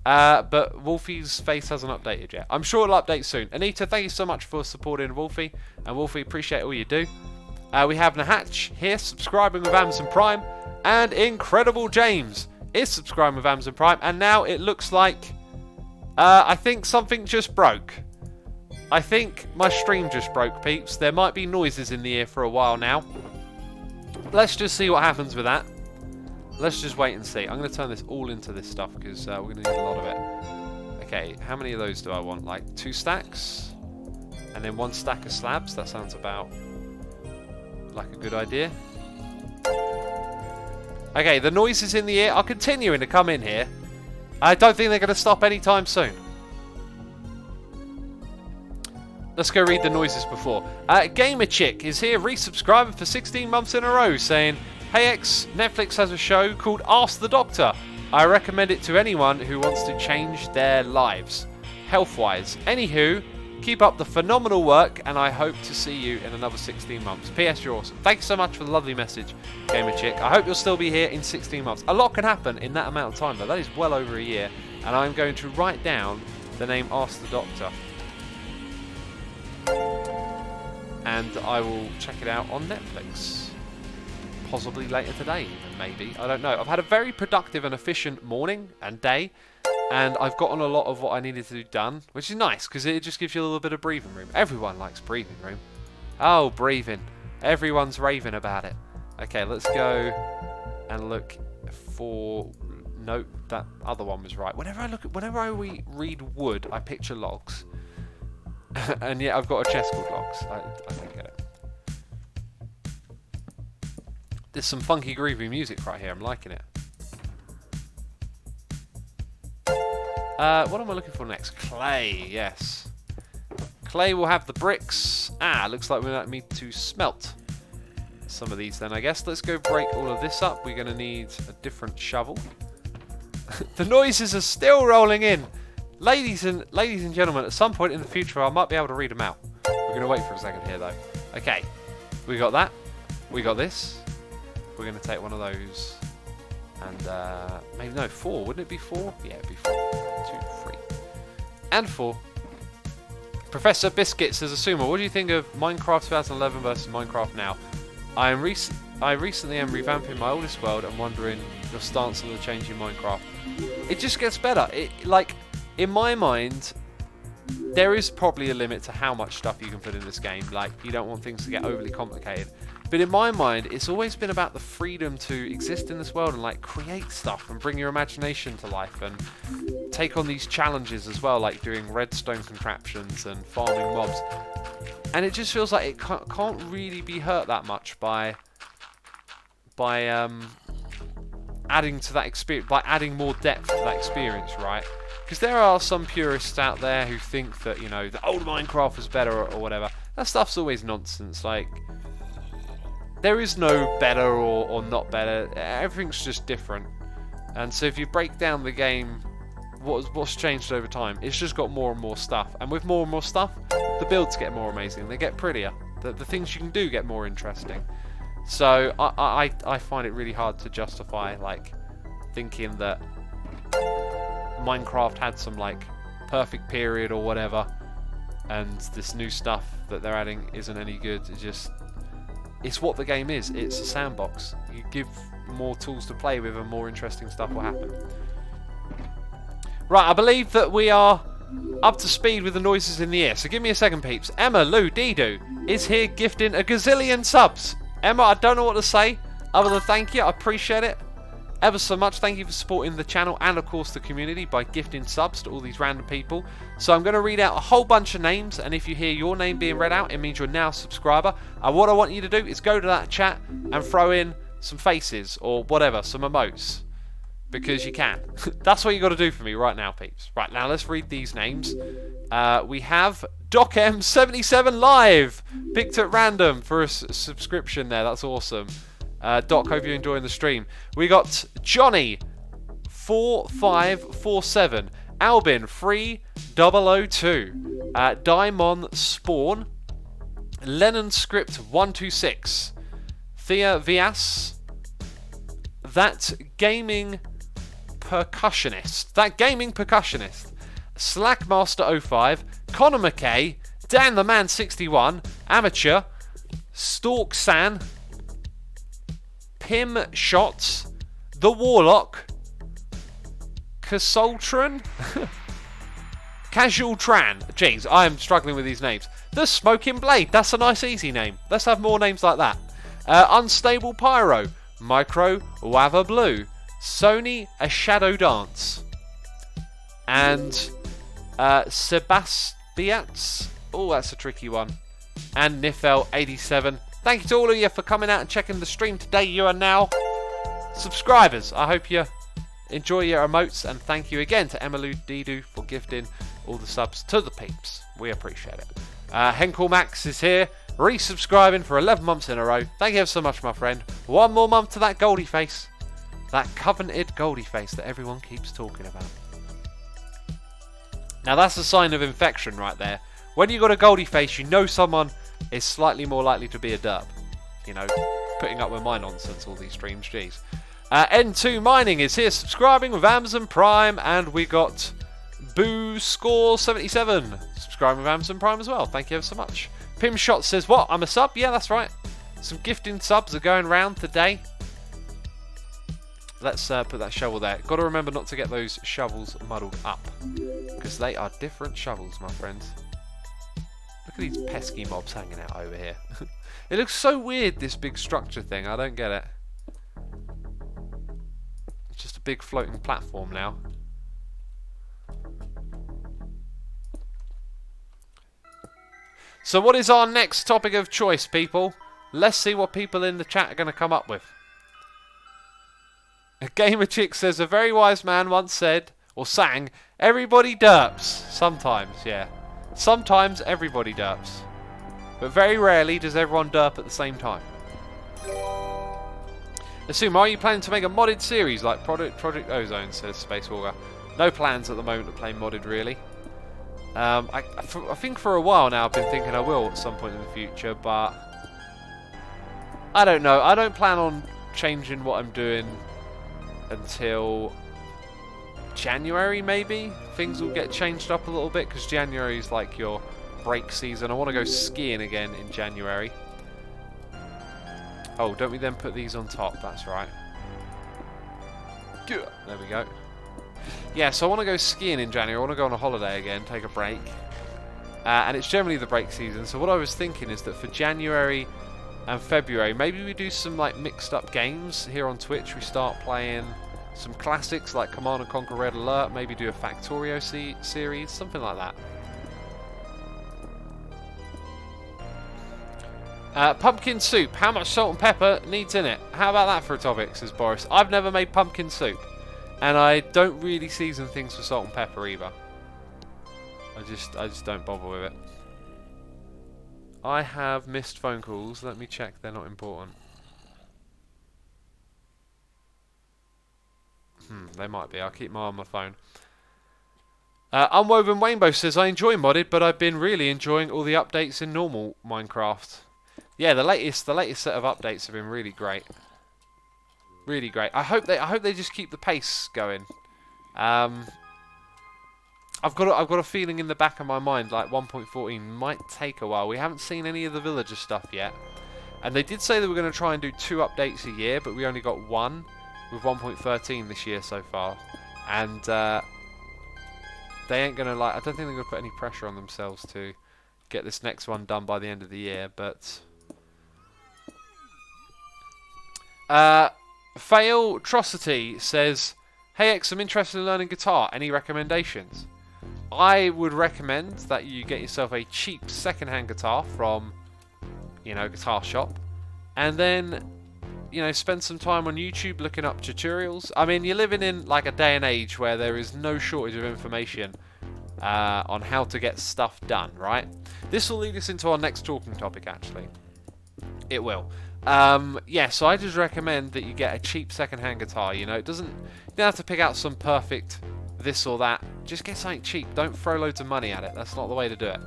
But Wolfie's face hasn't updated yet. I'm sure it'll update soon. Anita, thank you so much for supporting Wolfie. And Wolfie, appreciate all you do. We have Nahatch here, subscribing with Amazon Prime. And Incredible James is subscribing with Amazon Prime. And now it looks like... I think something just broke. I think my stream just broke, peeps. There might be noises in the ear for a while now. Let's just see what happens with that. Let's just wait and see. I'm going to turn this all into this stuff because we're going to need a lot of it. Okay, how many of those do I want? Like 2 stacks? And then 1 stack of slabs? That sounds about like a good idea. Okay, the noises in the air are continuing to come in here. I don't think they're going to stop anytime soon. Let's go read the noises before. Gamer Chick is here, resubscribing for 16 months in a row, saying, hey X, Netflix has a show called Ask the Doctor. I recommend it to anyone who wants to change their lives, health-wise. Anywho, keep up the phenomenal work, and I hope to see you in another 16 months. P.S. You're awesome. Thanks so much for the lovely message, Gamer Chick. I hope you'll still be here in 16 months. A lot can happen in that amount of time, though. That is well over a year, and I'm going to write down the name Ask the Doctor. And I will check it out on Netflix. Possibly later today, even, maybe. I don't know. I've had a very productive and efficient morning and day, and I've gotten a lot of what I needed to do done, which is nice, because it just gives you a little bit of breathing room. Everyone likes breathing room. Oh, breathing. Everyone's raving about it. Okay, let's go and look for... Nope, that other one was right. Whenever I read wood, I picture logs. And yet I've got a chest called logs. I don't get it. There's some funky groovy music right here. I'm liking it. What am I looking for next? Clay, yes. Clay will have the bricks. Looks like we might need to smelt some of these then, I guess. Let's go break all of this up. We're going to need a different shovel. The noises are still rolling in. Ladies and gentlemen, at some point in the future, I might be able to read them out. We're going to wait for a second here, though. Okay, we got that. We got this. We're going to take one of those. And maybe, no, 4. Wouldn't it be 4? Yeah, it'd be 4. 2, 3. And 4. Professor Biscuit says, Asuma, what do you think of Minecraft 2011 versus Minecraft now? I recently am revamping my oldest world and wondering your stance on the change in Minecraft. It just gets better. In my mind, there is probably a limit to how much stuff you can put in this game. Like, you don't want things to get overly complicated. But in my mind, it's always been about the freedom to exist in this world and, like, create stuff and bring your imagination to life and take on these challenges as well, like doing redstone contraptions and farming mobs. And it just feels like it can't really be hurt that much by adding to that experience, by adding more depth to that experience, right? Because there are some purists out there who think that, you know, the old Minecraft was better or whatever. That stuff's always nonsense. Like, there is no better or not better. Everything's just different. And so if you break down the game what's changed over time. It's just got more and more stuff, and with more and more stuff, the builds get more amazing. They get prettier. The things you can do get more interesting. So I find it really hard to justify like thinking that Minecraft had some like perfect period or whatever, and this new stuff that they're adding isn't any good. It's what the game is. It's a sandbox. You give more tools to play with and more interesting stuff will happen. Right, I believe that we are up to speed with the noises in the air. So give me a second, peeps. Emma Lou Dido is here gifting a gazillion subs. Emma, I don't know what to say other than thank you. I appreciate it ever so much. Thank you for supporting the channel and, of course, the community by gifting subs to all these random people. So I'm going to read out a whole bunch of names, and if you hear your name being read out, it means you're now a subscriber. And what I want you to do is go to that chat and throw in some faces or whatever, some emotes, because you can. That's what you got to do for me right now, peeps. Right, now let's read these names. We have DocM77 Live, picked at random for a subscription there. That's awesome. Doc, hope you're enjoying the stream. We got Johnny 4547, Albin 3002, Daimon Spawn, Lennon Script 126, Thea Vias, That Gaming Percussionist, Slackmaster 05, Connor McKay, Dan the Man 61, Amateur, Stalk San, Pim Shots, The Warlock, Casultran, Casual Tran. Jeez, I am struggling with these names. The Smoking Blade, that's a nice easy name. Let's have more names like that. Unstable Pyro, Micro Wava Blue, Sony A Shadow Dance, and Sebastiats. Oh, that's a tricky one. And Nifel87. Thank you to all of you for coming out and checking the stream today. You are now subscribers. I hope you enjoy your emotes, and thank you again to Emma Lou Didu for gifting all the subs to the peeps. We appreciate it. Henkel Max is here, resubscribing for 11 months in a row. Thank you ever so much, my friend. One more month to that Goldie face. That coveted Goldie face that everyone keeps talking about. Now that's a sign of infection right there. When you got a Goldie face, you know someone is slightly more likely to be a derp. You know, putting up with my nonsense all these streams, jeez. N2 Mining is here subscribing with Amazon Prime, and we got Boo Score 77 subscribing with Amazon Prime as well. Thank you ever so much. Pim Shot says, what? I'm a sub? Yeah, that's right. Some gifting subs are going round today. Let's put that shovel there. Got to remember not to get those shovels muddled up, because they are different shovels, my friends. Look at these pesky mobs hanging out over here. It looks so weird, this big structure thing. I don't get it. It's just a big floating platform now. So what is our next topic of choice, people? Let's see what people in the chat are going to come up with. A Gamer Chick says, a very wise man once said, or sang, everybody derps. Sometimes, yeah. Sometimes everybody derps. But very rarely does everyone derp at the same time. Assume, are you planning to make a modded series like Project Ozone, says Spacewalker. No plans at the moment to play modded, really. I think for a while now I've been thinking I will at some point in the future, but I don't know. I don't plan on changing what I'm doing until January, maybe. Things will get changed up a little bit, because January is like your break season. I want to go skiing again in January. Oh, don't we then put these on top? That's right. There we go. Yeah, so I want to go skiing in January. I want to go on a holiday again, take a break. And it's generally the break season. So what I was thinking is that for January and February, maybe we do some like mixed up games here on Twitch. We start playing some classics like Command & Conquer Red Alert, maybe do a Factorio series, something like that. Pumpkin soup, how much salt and pepper needs in it? How about that for a topic, says Boris. I've never made pumpkin soup, and I don't really season things with salt and pepper either. I just don't bother with it. I have missed phone calls. Let me check, they're not important. They might be. I'll keep my eye on my phone. Unwoven Rainbow says, I enjoy modded, but I've been really enjoying all the updates in normal Minecraft. Yeah, the latest set of updates have been really great. Really great. I hope they just keep the pace going. I've got a feeling in the back of my mind like 1.14 might take a while. We haven't seen any of the villager stuff yet. And they did say they were going to try and do 2 updates a year, but we only got 1 with 1.13 this year so far. And they ain't going to I don't think they're going to put any pressure on themselves to get this next one done by the end of the year, but Failtrocity says, hey X, I'm interested in learning guitar. Any recommendations? I would recommend that you get yourself a cheap second-hand guitar from, Guitar Shop, and then, spend some time on YouTube looking up tutorials. I mean, you're living in like a day and age where there is no shortage of information on how to get stuff done, right? This will lead us into our next talking topic, actually. It will. Yeah, so I just recommend that you get a cheap second-hand guitar. You don't have to pick out some perfect this or that. Just get something cheap. Don't throw loads of money at it. That's not the way to do it.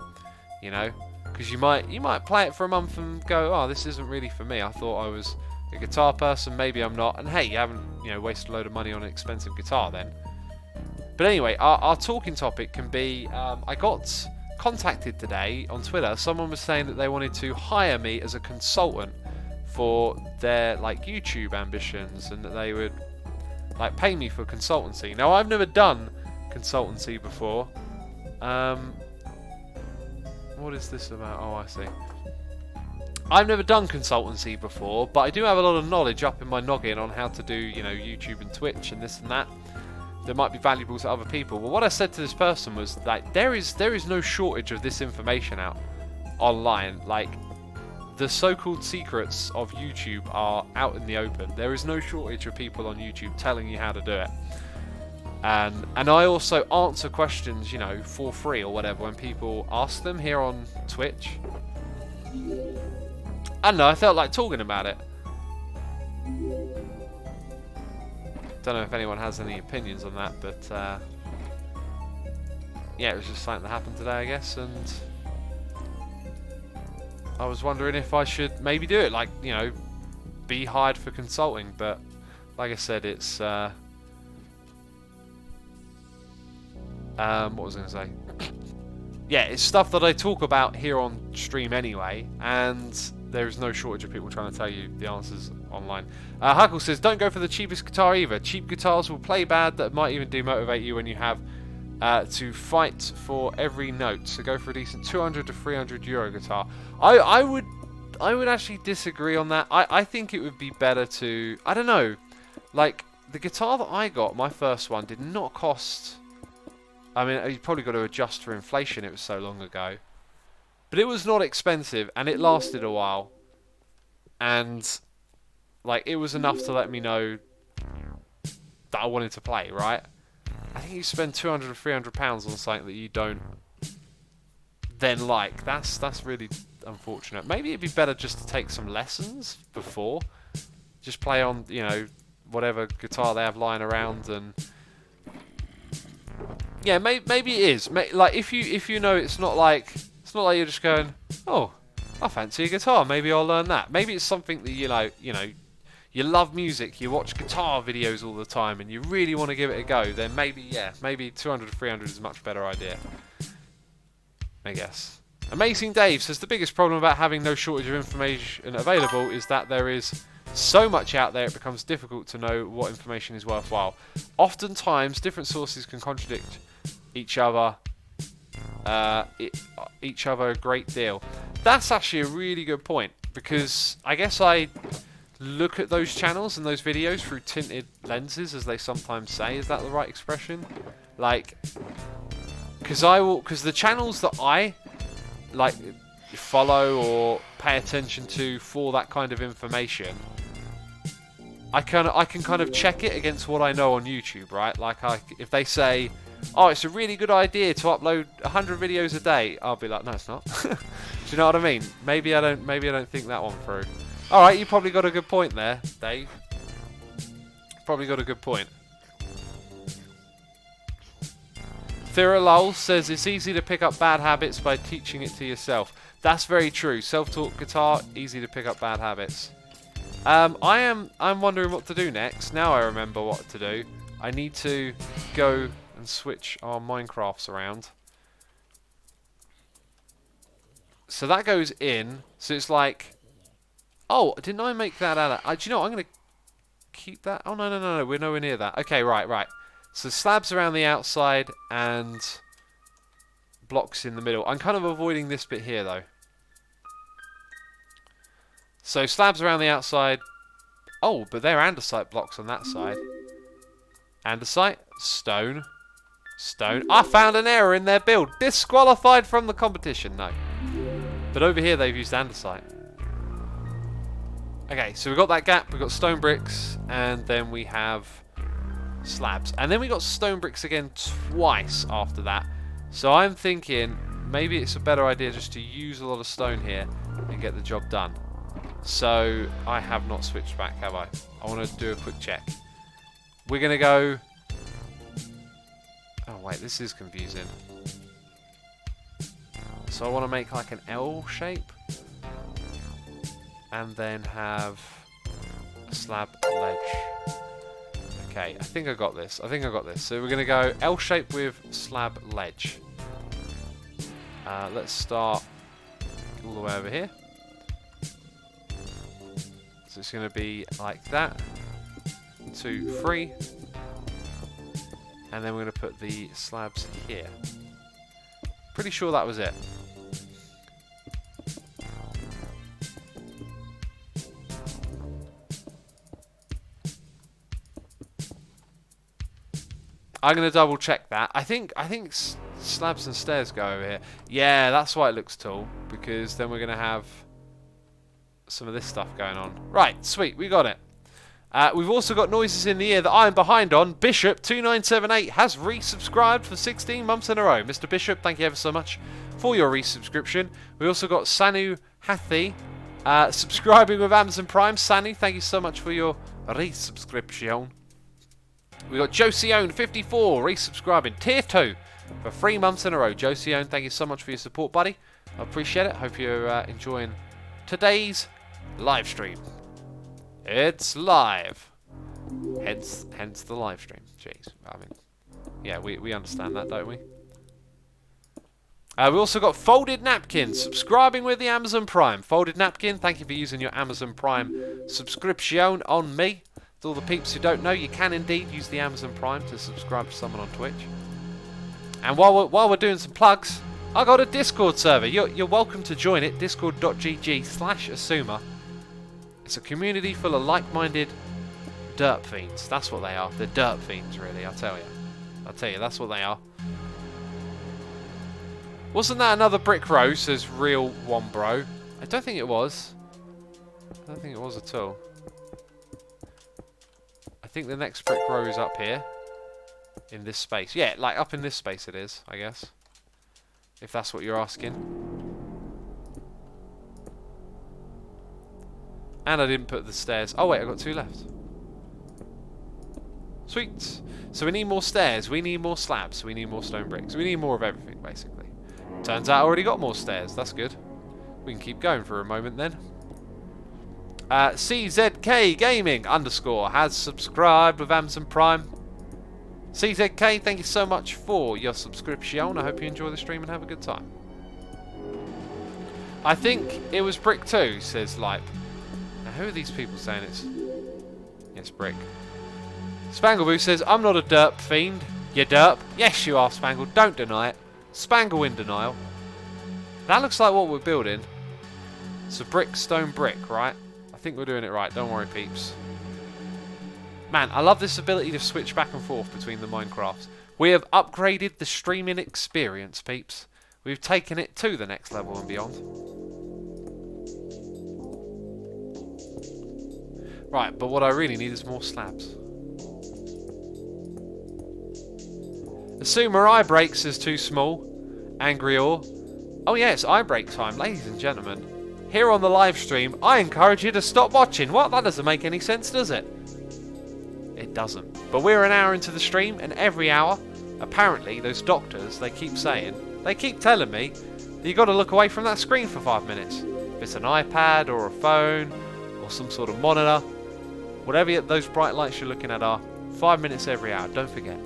Because you might play it for a month and go, oh, this isn't really for me. I thought I was a guitar person. Maybe I'm not. And hey, you haven't wasted a load of money on an expensive guitar then. But anyway, our talking topic can be. I got contacted today on Twitter. Someone was saying that they wanted to hire me as a consultant for their YouTube ambitions, and that they would pay me for consultancy. Now, I've never done consultancy before. What is this about? Oh, I see. I've never done consultancy before, but I do have a lot of knowledge up in my noggin on how to do, YouTube and Twitch and this and that. That might be valuable to other people. But what I said to this person was that there is no shortage of this information out online. The so-called secrets of YouTube are out in the open. There is no shortage of people on YouTube telling you how to do it. And I also answer questions, for free or whatever when people ask them here on Twitch. I don't know, I felt like talking about it. Don't know if anyone has any opinions on that, but yeah, it was just something that happened today, I guess, and I was wondering if I should maybe do it, be hired for consulting, but like I said, it's what was I going to say? Yeah, it's stuff that I talk about here on stream anyway, and there is no shortage of people trying to tell you the answers online. Huckle says, don't go for the cheapest guitar either. Cheap guitars will play bad, that might even demotivate you when you have to fight for every note. So go for a decent 200 to 300 euro guitar. I would actually disagree on that. I think it would be better to, I don't know, the guitar that I got, my first one, did not cost, I mean, you probably got to adjust for inflation, it was so long ago. But it was not expensive, and it lasted a while. And, it was enough to let me know that I wanted to play, right? I think you spend 200 or 300 pounds on something that you don't then like. That's really unfortunate. Maybe it'd be better just to take some lessons before. Just play on, whatever guitar they have lying around, and yeah, maybe it is. If you know it's not like you're just going, oh, I fancy a guitar, maybe I'll learn that. Maybe it's something that you love music, you watch guitar videos all the time, and you really want to give it a go. Then maybe 200 to 300 is a much better idea, I guess. Amazing Dave says the biggest problem about having no shortage of information available is that there is so much out there it becomes difficult to know what information is worthwhile. Oftentimes, different sources can contradict each other a great deal. That's actually a really good point, because I guess I look at those channels and those videos through tinted lenses, as they sometimes say. Is that the right expression? Because the channels that I follow or pay attention to for that kind of information, I can kind of check it against what I know on YouTube, right? If they say, oh, it's a really good idea to upload 100 videos a day, I'll be like, no, it's not. Do you know what I mean? Maybe I don't think that one through. All right, you probably got a good point there, Dave. Probably got a good point. Thiralol says it's easy to pick up bad habits by teaching it to yourself. That's very true. Self-taught guitar, easy to pick up bad habits. I'm wondering what to do next. Now I remember what to do. I need to go and switch our Minecrafts around. So that goes in. So it's like, oh, didn't I make that out of? Do you know what? I'm gonna keep that. Oh no, we're nowhere near that. Okay, right. So slabs around the outside and blocks in the middle. I'm kind of avoiding this bit here though. So slabs around the outside. Oh, but they're andesite blocks on that side. Andesite, stone. I found an error in their build. Disqualified from the competition. No. But over here they've used andesite. Okay, so we've got that gap. We've got stone bricks, and then we have slabs, and then we got stone bricks again twice after that. So I'm thinking maybe it's a better idea just to use a lot of stone here and get the job done. So I have not switched back, have I? I want to do a quick check. We're gonna go. Oh wait, this is confusing. So I want to make like an L shape, and then have a slab ledge. Okay, I think I got this. So we're going to go L shape with slab ledge. Let's start all the way over here. So it's going to be like that. 2, 3. And then we're going to put the slabs here. Pretty sure that was it. I'm going to double check that. I think slabs and stairs go over here. Yeah, that's why it looks tall, because then we're going to have some of this stuff going on. Right, sweet, we got it. We've also got noises in the ear that I'm behind on. Bishop2978 has resubscribed for 16 months in a row. Mr. Bishop, thank you ever so much for your resubscription. We also got Sanu Hathi subscribing with Amazon Prime. Sanu, thank you so much for your resubscription. We got Josione54 resubscribing tier 2 for 3 months in a row. Josione, thank you so much for your support, buddy. I appreciate it. Hope you're enjoying today's live stream. It's live. Hence the live stream. Jeez. I mean, yeah, we understand that, don't we? We also got Folded Napkin subscribing with the Amazon Prime. Folded Napkin, thank you for using your Amazon Prime subscription on me. To all the peeps who don't know, you can indeed use the Amazon Prime to subscribe to someone on Twitch. And while we're doing some plugs, I got a Discord server. You're welcome to join it. Discord.gg/Asuma. It's a community full of like-minded derp fiends. That's what they are. They're derp fiends, really. I'll tell you, that's what they are. Wasn't that another brick row? Says Real One Bro. I don't think it was. I don't think it was at all. I think the next brick row is up here. In this space. Yeah, like up in this space it is, I guess. If that's what you're asking. And I didn't put the stairs. Oh wait, I got 2 left. Sweet. So we need more stairs, we need more slabs, we need more stone bricks. We need more of everything, basically. Turns out I already got more stairs. That's good. We can keep going for a moment then. CZK Gaming _ has subscribed with Amazon Prime. CZK, thank you so much for your subscription. I hope you enjoy the stream and have a good time. I think it was brick 2, says Lipe. Now, who are these people saying it's brick? Spangleboo says, I'm not a derp fiend. You derp. Yes, you are, Spangle. Don't deny it. Spangle in denial. That looks like what we're building. It's a brick, stone, brick, right? I think we're doing it right. Don't worry, peeps. Man, I love this ability to switch back and forth between the Minecrafts. We have upgraded the streaming experience, peeps. We've taken it to the next level and beyond. Right, but what I really need is more slabs. Assumer eye breaks is too small. Angry or. Oh yeah, it's eye break time, ladies and gentlemen. Here on the live stream, I encourage you to stop watching. What? That doesn't make any sense, does it? It doesn't. But we're an hour into the stream, and every hour apparently those doctors, they keep telling me, you got to look away from that screen for 5 minutes. If it's an iPad or a phone or some sort of monitor, whatever those bright lights you're looking at are, 5 minutes every hour, don't forget.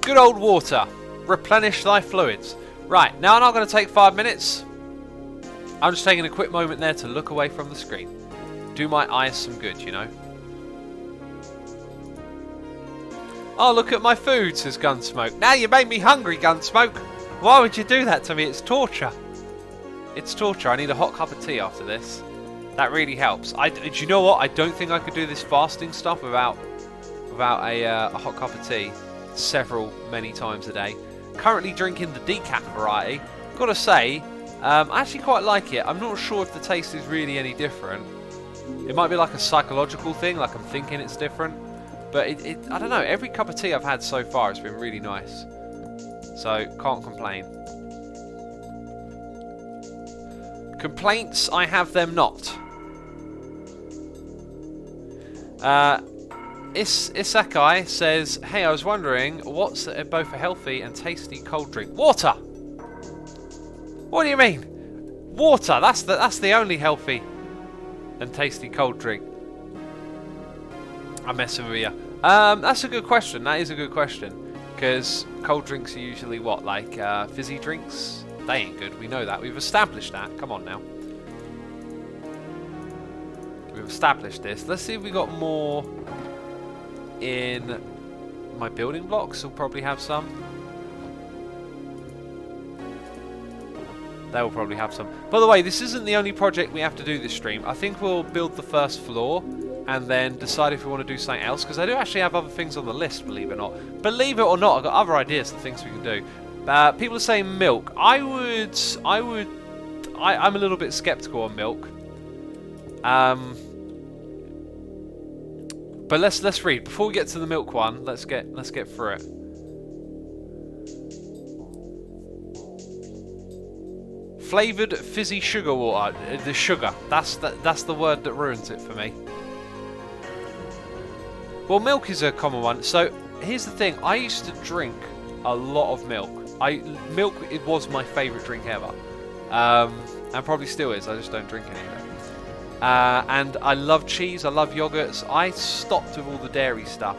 Good old water. Replenish thy fluids. Right, now I'm not going to take 5 minutes. I'm just taking a quick moment there to look away from the screen. Do my eyes some good, you know. Oh, look at my food, says Gunsmoke. Now you made me hungry, Gunsmoke. Why would you do that to me? It's torture. It's torture. I need a hot cup of tea after this. That really helps. Do you know what? I don't think I could do this fasting stuff without a hot cup of tea many times a day. Currently drinking the decaf variety. Gotta say, I actually quite like it. I'm not sure if the taste is really any different. It might be like a psychological thing, like I'm thinking it's different. But I don't know, every cup of tea I've had so far has been really nice. So, can't complain. Complaints, I have them not. Isakai says, hey, I was wondering, what's both a healthy and tasty cold drink? Water! What do you mean? Water, that's the only healthy and tasty cold drink. I'm messing with you. That's a good question. That is a good question. Because cold drinks are usually what? Like fizzy drinks? They ain't good. We know that. We've established that. Come on now. We've established this. Let's see if we got more in my building blocks. We'll probably have some. They will probably have some. By the way, this isn't the only project we have to do this stream. I think we'll build the first floor and then decide if we want to do something else, because I do actually have other things on the list, believe it or not. Believe it or not, I've got other ideas of things we can do. People are saying milk. I'm a little bit skeptical on milk. But let's read. Before we get to the milk one, let's get through it. Flavoured fizzy sugar water. The sugar. That's the word that ruins it for me. Well, milk is a common one. So here's the thing. I used to drink a lot of milk. Milk, it was my favourite drink ever. And probably still is. I just don't drink any of it. And I love cheese. I love yogurts. I stopped with all the dairy stuff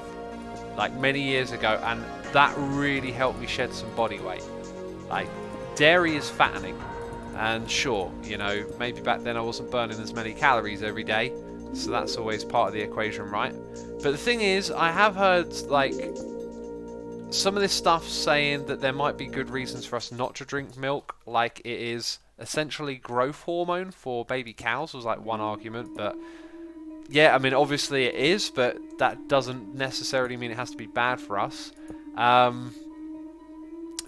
like many years ago, and that really helped me shed some body weight. Like, dairy is fattening. And sure, you know, maybe back then I wasn't burning as many calories every day, so that's always part of the equation, right? But the thing is, I have heard, like, some of this stuff saying that there might be good reasons for us not to drink milk, like it is essentially growth hormone for baby cows, was like one argument. But yeah, I mean, obviously it is, but that doesn't necessarily mean it has to be bad for us.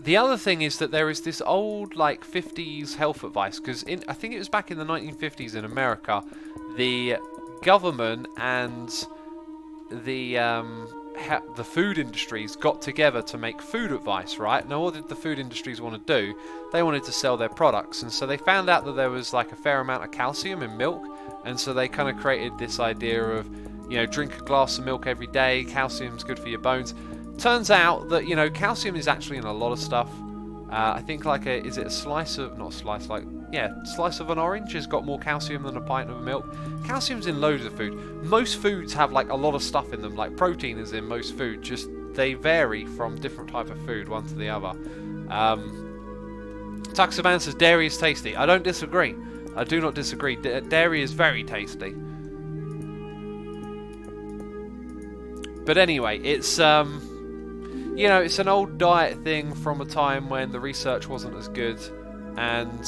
The other thing is that there is this old, like, 50s health advice, because I think it was back in the 1950s in America, the government and the food industries got together to make food advice, right? Now, what did the food industries want to do? They wanted to sell their products, and so they found out that there was like a fair amount of calcium in milk, and so they kind of created this idea of, you know, drink a glass of milk every day, calcium's good for your bones. Turns out that, you know, calcium is actually in a lot of stuff. I think like slice of an orange has got more calcium than a pint of milk. Calcium's in loads of food. Most foods have like a lot of stuff in them, like protein is in most food, just they vary from different type of food, one to the other. Tuxaban says dairy is tasty. I don't disagree. I do not disagree. Dairy is very tasty. But anyway, it's you know, it's an old diet thing from a time when the research wasn't as good, and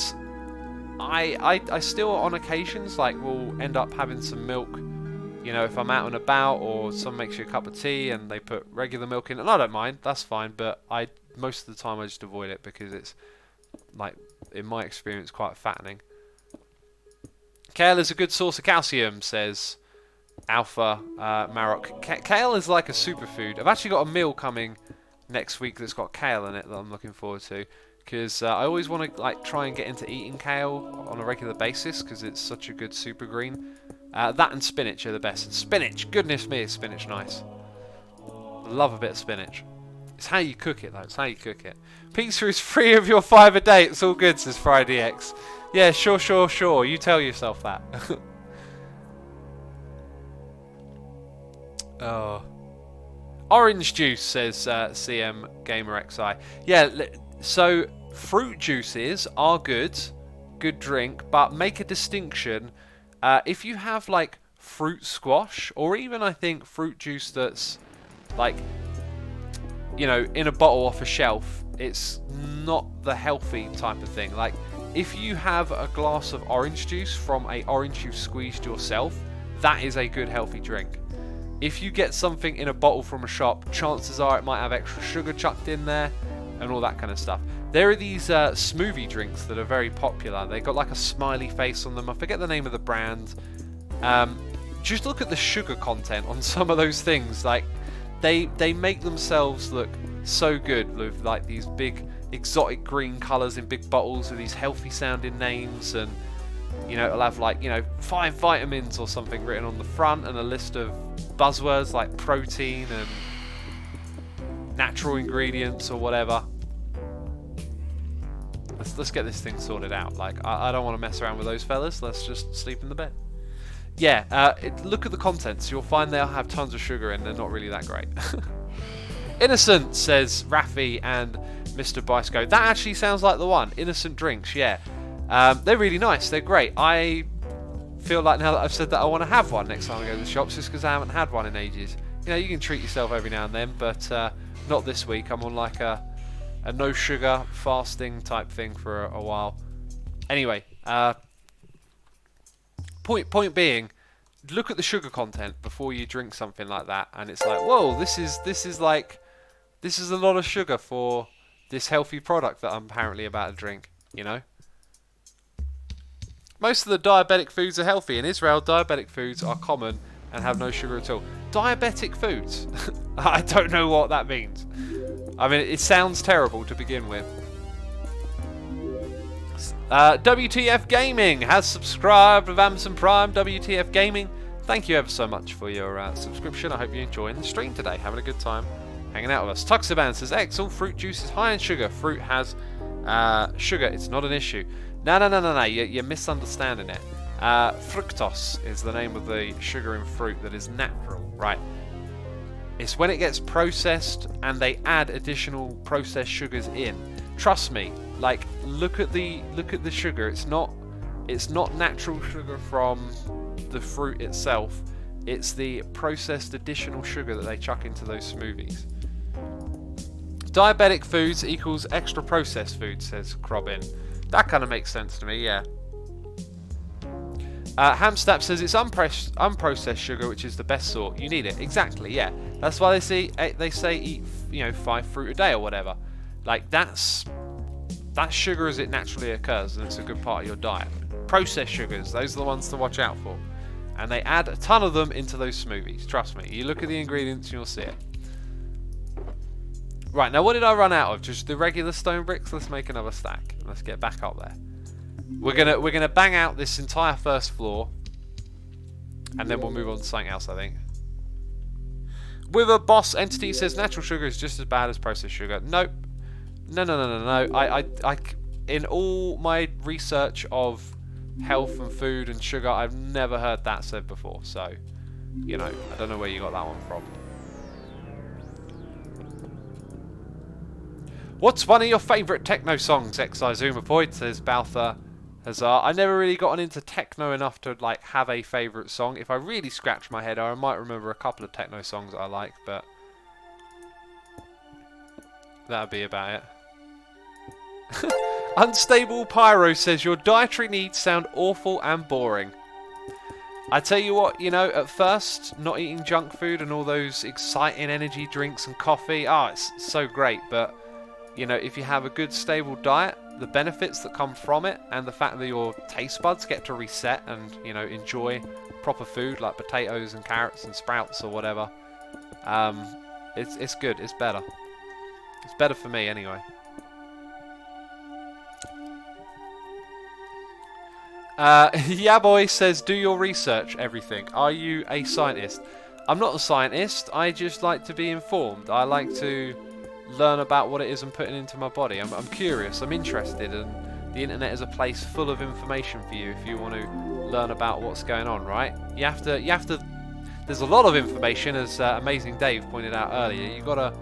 I still on occasions like will end up having some milk, you know, if I'm out and about, or someone makes you a cup of tea and they put regular milk in, and I don't mind, that's fine, but most of the time I just avoid it because it's, like, in my experience, quite fattening. Kale is a good source of calcium, says Alpha Marok. Kale is like a superfood. I've actually got a meal coming next week that's got kale in it that I'm looking forward to, because I always want to like try and get into eating kale on a regular basis because it's such a good super green. That and spinach are the best. Spinach, goodness me, is spinach nice. Love a bit of spinach. It's how you cook it though. It's how you cook it. Pizza is free of your $5 a day. It's all good, says Friday X. Yeah, sure. You tell yourself that. Oh. Orange juice, says CM Gamer XI. Yeah, so fruit juices are good drink, but make a distinction. If you have like fruit squash, or even I think fruit juice that's like, you know, in a bottle off a shelf, it's not the healthy type of thing. Like, if you have a glass of orange juice from a orange you've squeezed yourself, that is a good healthy drink. If you get something in a bottle from a shop, chances are it might have extra sugar chucked in there and all that kind of stuff. There are these smoothie drinks that are very popular. They got like a smiley face on them. I forget the name of the brand. Just look at the sugar content on some of those things. Like, they make themselves look so good with like these big exotic green colours in big bottles with these healthy sounding names, and you know, it'll have like, you know, 5 vitamins or something written on the front and a list of buzzwords like protein and natural ingredients or whatever. Let's get this thing sorted out. Like, I don't want to mess around with those fellas. Let's just sleep in the bed. Yeah, look at the contents. You'll find they'll have tons of sugar in. They're not really that great. Innocent, says Raffi and Mr. Biceco. That actually sounds like the one. Innocent drinks, yeah. They're really nice. They're great. I feel like now that I've said that, I want to have one next time I go to the shops, just because I haven't had one in ages. You know, you can treat yourself every now and then, but not this week. I'm on like a no sugar fasting type thing for a while. Anyway, point being, look at the sugar content before you drink something like that, and it's like, whoa, this is a lot of sugar for this healthy product that I'm apparently about to drink. You know. Most of the diabetic foods are healthy. In Israel, diabetic foods are common and have no sugar at all. Diabetic foods? I don't know what that means. I mean, it sounds terrible to begin with. WTF Gaming has subscribed with Amazon Prime. WTF Gaming, thank you ever so much for your subscription. I hope you're enjoying the stream today, having a good time hanging out with us. Tuxaban says, X, all fruit juice is high in sugar. Fruit has sugar. It's not an issue. No. You're misunderstanding it. Fructose is the name of the sugar in fruit that is natural, right? It's when it gets processed and they add additional processed sugars in. Trust me, like, look at the sugar. It's not natural sugar from the fruit itself. It's the processed additional sugar that they chuck into those smoothies. Diabetic foods equals extra processed food, says Crobin. That kind of makes sense to me, yeah. Hamstap says it's unprocessed sugar, which is the best sort. You need it, exactly, yeah. That's why they say eat, you know, 5 fruit a day or whatever. Like, that's sugar as it naturally occurs, and it's a good part of your diet. Processed sugars, those are the ones to watch out for, and they add a ton of them into those smoothies. Trust me, you look at the ingredients and you'll see it. Right, now what did I run out of? Just the regular stone bricks? Let's make another stack. Let's get back up there. We're gonna bang out this entire first floor, and then we'll move on to something else, I think. With a boss entity says natural sugar is just as bad as processed sugar. Nope. No. I in all my research of health and food and sugar, I've never heard that said before. So, you know, I don't know where you got that one from. What's one of your favourite techno songs? XI Zoomapoid, says Baltha Hazar. I never really gotten into techno enough to like have a favourite song. If I really scratch my head, I might remember a couple of techno songs that I like, but that'd be about it. Unstable Pyro says your dietary needs sound awful and boring. I tell you what, you know, at first, not eating junk food and all those exciting energy drinks and coffee, it's so great, but you know, if you have a good stable diet, the benefits that come from it, and the fact that your taste buds get to reset and, you know, enjoy proper food like potatoes and carrots and sprouts or whatever, it's good. It's better. It's better for me anyway. Yeah boy says, do your research, everything. Are you a scientist? I'm not a scientist, I just like to be informed. I like to learn about what it is I'm putting into my body. I'm curious, I'm interested, and the internet is a place full of information for you if you want to learn about what's going on, right? You have to, there's a lot of information, as Amazing Dave pointed out earlier. You've got to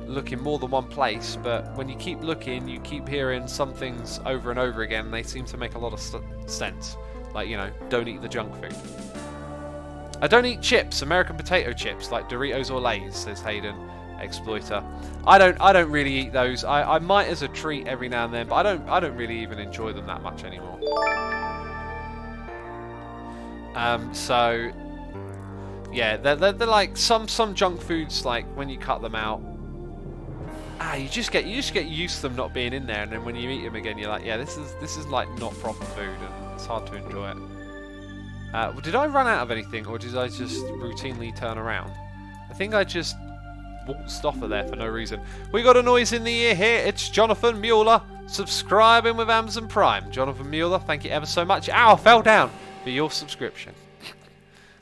look in more than one place, but when you keep looking, you keep hearing some things over and over again, and they seem to make a lot of sense. Like, you know, don't eat the junk food. I don't eat chips, American potato chips, like Doritos or Lay's, says Hayden Exploiter. I don't really eat those. I might as a treat every now and then, but I don't really even enjoy them that much anymore. So yeah, they're like some junk foods, like when you cut them out, you just get used to them not being in there, and then when you eat them again, you're like, yeah, this is like not proper food, and it's hard to enjoy it. Did I run out of anything, or did I just routinely turn around? I think I just waltzed off of there for no reason. We got a noise in the ear here. It's Jonathan Mueller subscribing with Amazon Prime. Jonathan Mueller, thank you ever so much. Ow, I fell down for your subscription.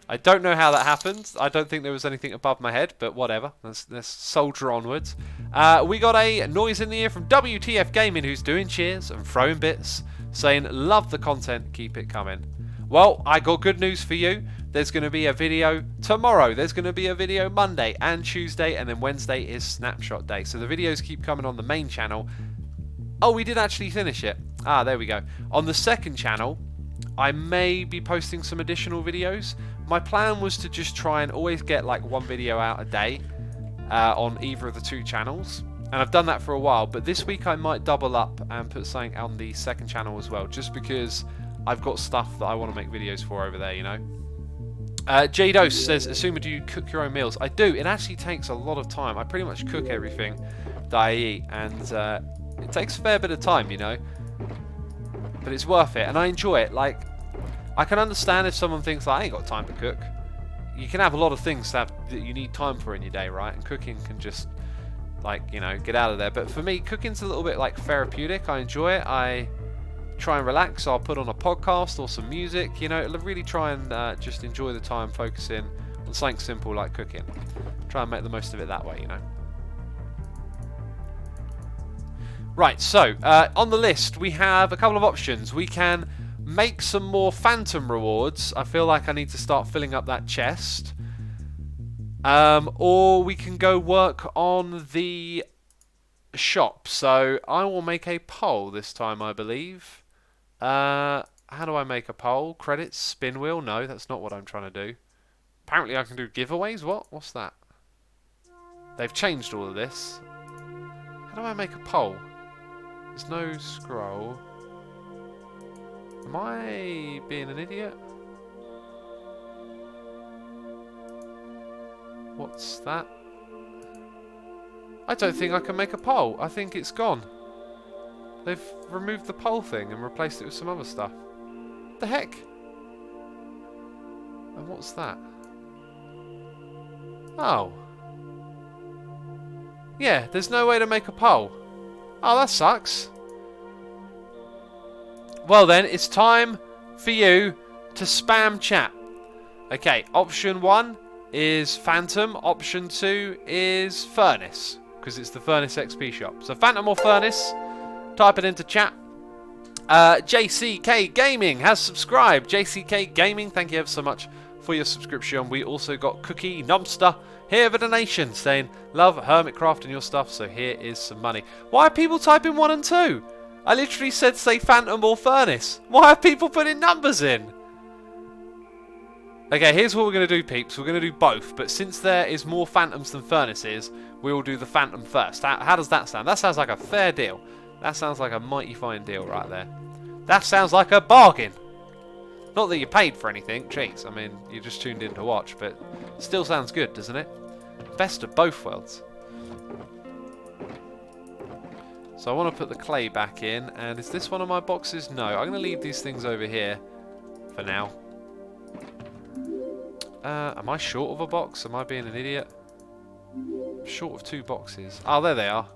I don't know how that happened. I don't think there was anything above my head, but whatever. Let's soldier onwards. We got a noise in the ear from WTF Gaming, who's doing cheers and throwing bits, saying, love the content, keep it coming. Well, I got good news for you. There's going to be a video tomorrow. There's going to be a video Monday and Tuesday, and then Wednesday is Snapshot Day. So the videos keep coming on the main channel. Oh, we did actually finish it. There we go. On the second channel, I may be posting some additional videos. My plan was to just try and always get like one video out a day on either of the two channels. And I've done that for a while, but this week I might double up and put something on the second channel as well, just because I've got stuff that I want to make videos for over there, you know. J-Dose says, Asuma, do you cook your own meals? I do. It actually takes a lot of time. I pretty much cook everything that I eat, and it takes a fair bit of time, you know. But it's worth it, and I enjoy it. Like, I can understand if someone thinks, like, I ain't got time to cook. You can have a lot of things that you need time for in your day, right? And cooking can just, like, you know, get out of there. But for me, cooking's a little bit, like, therapeutic. I enjoy it. I try and relax. I'll put on a podcast or some music, you know, really try and just enjoy the time focusing on something simple like cooking. Try and make the most of it that way, you know. Right, so on the list we have a couple of options. We can make some more phantom rewards. I feel like I need to start filling up that chest. Or we can go work on the shop. So I will make a poll this time, I believe. How do I make a poll? Credits? Spin wheel? No, that's not what I'm trying to do. Apparently I can do giveaways? What? What's that? They've changed all of this. How do I make a poll? There's no scroll. Am I being an idiot? What's that? I don't think I can make a poll. I think it's gone. They've removed the poll thing and replaced it with some other stuff. What the heck? And what's that? Oh. Yeah, there's no way to make a poll. Oh, that sucks. Well then, it's time for you to spam chat. Okay, option 1 is Phantom. Option 2 is Furnace, because it's the Furnace XP shop. So Phantom or Furnace, type it into chat. JCK Gaming has subscribed. JCK Gaming, thank you ever so much for your subscription. We also got Cookie Nomster here with a donation saying, love Hermitcraft and your stuff, so here is some money. Why are people typing 1 and 2? I literally said say Phantom or Furnace. Why are people putting numbers in? Okay, here's what we're going to do, peeps. We're going to do both, but since there is more Phantoms than Furnaces, we will do the Phantom first. How does that sound? That sounds like a fair deal. That sounds like a mighty fine deal right there. That sounds like a bargain. Not that you paid for anything, jeez. I mean, you just tuned in to watch, but it still sounds good, doesn't it? Best of both worlds. So I want to put the clay back in, and is this one of my boxes? No, I'm going to leave these things over here for now. Am I short of a box? Am I being an idiot? I'm short of 2 boxes. Oh, there they are.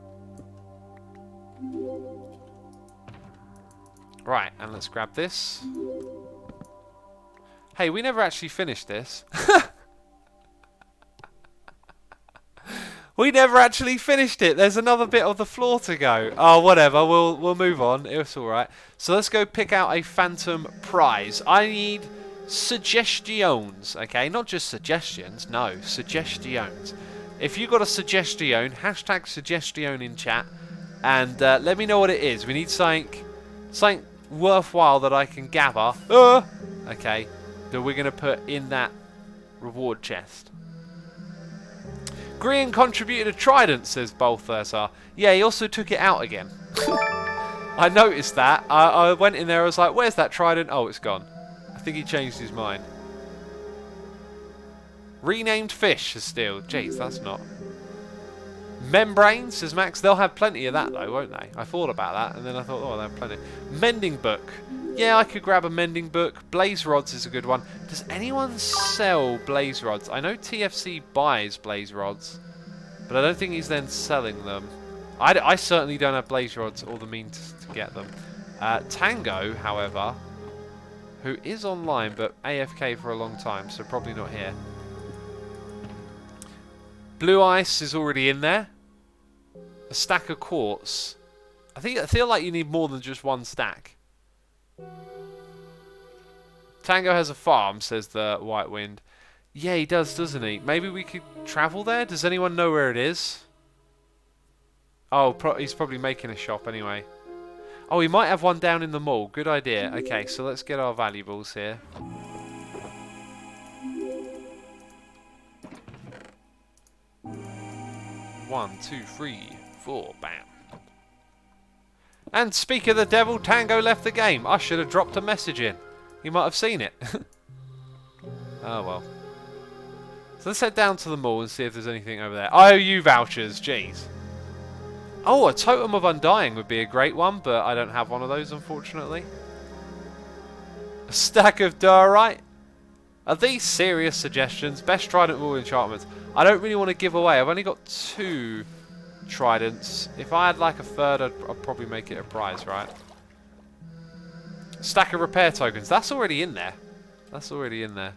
Right, and let's grab this. Hey, we never actually finished this. We never actually finished it. There's another bit of the floor to go. Oh, whatever. We'll move on. It's all right. So let's go pick out a phantom prize. I need suggestions. Okay, not just suggestions. No, suggestions. If you got a suggestion, hashtag suggestion in chat, and let me know what it is. We need something worthwhile that I can gather. Okay, that we're gonna put in that reward chest. Green contributed a trident, says Balthasar. Yeah, he also took it out again. I noticed that. I went in there, I was like, where's that trident? Oh, it's gone. I think he changed his mind. Renamed fish is still. Jeez, that's not. Membrane, says Max. They'll have plenty of that, though, won't they? I thought about that, and then I thought, oh, they'll have plenty. Mending book. Yeah, I could grab a mending book. Blaze rods is a good one. Does anyone sell blaze rods? I know TFC buys blaze rods, but I don't think he's then selling them. I certainly don't have blaze rods or the means to get them. Tango, however, who is online but AFK for a long time, so probably not here. Blue ice is already in there. A stack of quartz. I feel like you need more than just one stack. Tango has a farm, says the White Wind. Yeah, he does, doesn't he? Maybe we could travel there? Does anyone know where it is? Oh, he's probably making a shop anyway. Oh, he might have one down in the mall. Good idea. Okay, so let's get our valuables here. One, two, three, four, bam. And speak of the devil, Tango left the game. I should have dropped a message in. You might have seen it. Oh well. So let's head down to the mall and see if there's anything over there. IOU vouchers, jeez. Oh, a Totem of Undying would be a great one, but I don't have one of those, unfortunately. A stack of Diorite. Are these serious suggestions? Best trident of all enchantments. I don't really want to give away. I've only got 2 tridents. If I had like a third, I'd probably make it a prize, right? Stack of repair tokens. That's already in there. That's already in there.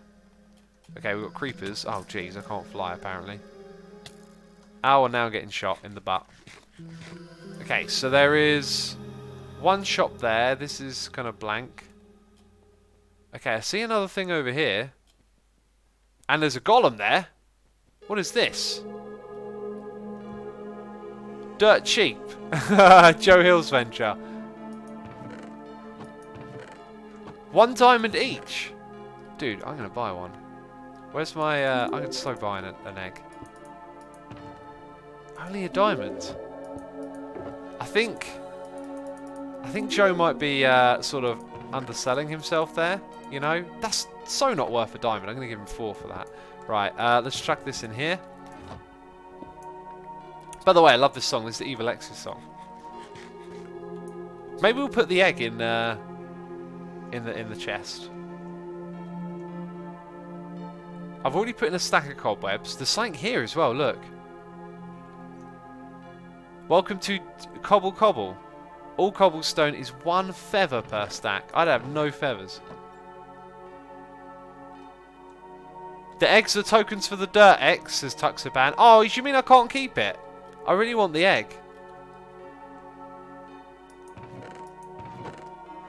Okay, we've got creepers. Oh, jeez, I can't fly, apparently. Oh, we're now getting shot in the butt. Okay, so there is one shop there. This is kind of blank. Okay, I see another thing over here. And there's a golem there. What is this? Dirt cheap. Joe Hill's venture. 1 diamond each. Dude, I'm going to buy one. Where's my... I'm going to slow buying an egg. Only a diamond. I think Joe might be sort of underselling himself there. You know? That's so not worth a diamond. I'm going to give him 4 for that. Right, let's chuck this in here. By the way, I love this song. This is the Evil X's song. Maybe we'll put the egg in the chest. I've already put in a stack of cobwebs. There's something here as well, look. Welcome to Cobble Cobble. All cobblestone is 1 feather per stack. I'd have no feathers. The eggs are tokens for the dirt X, says Tuxaban. Oh, you mean I can't keep it? I really want the egg.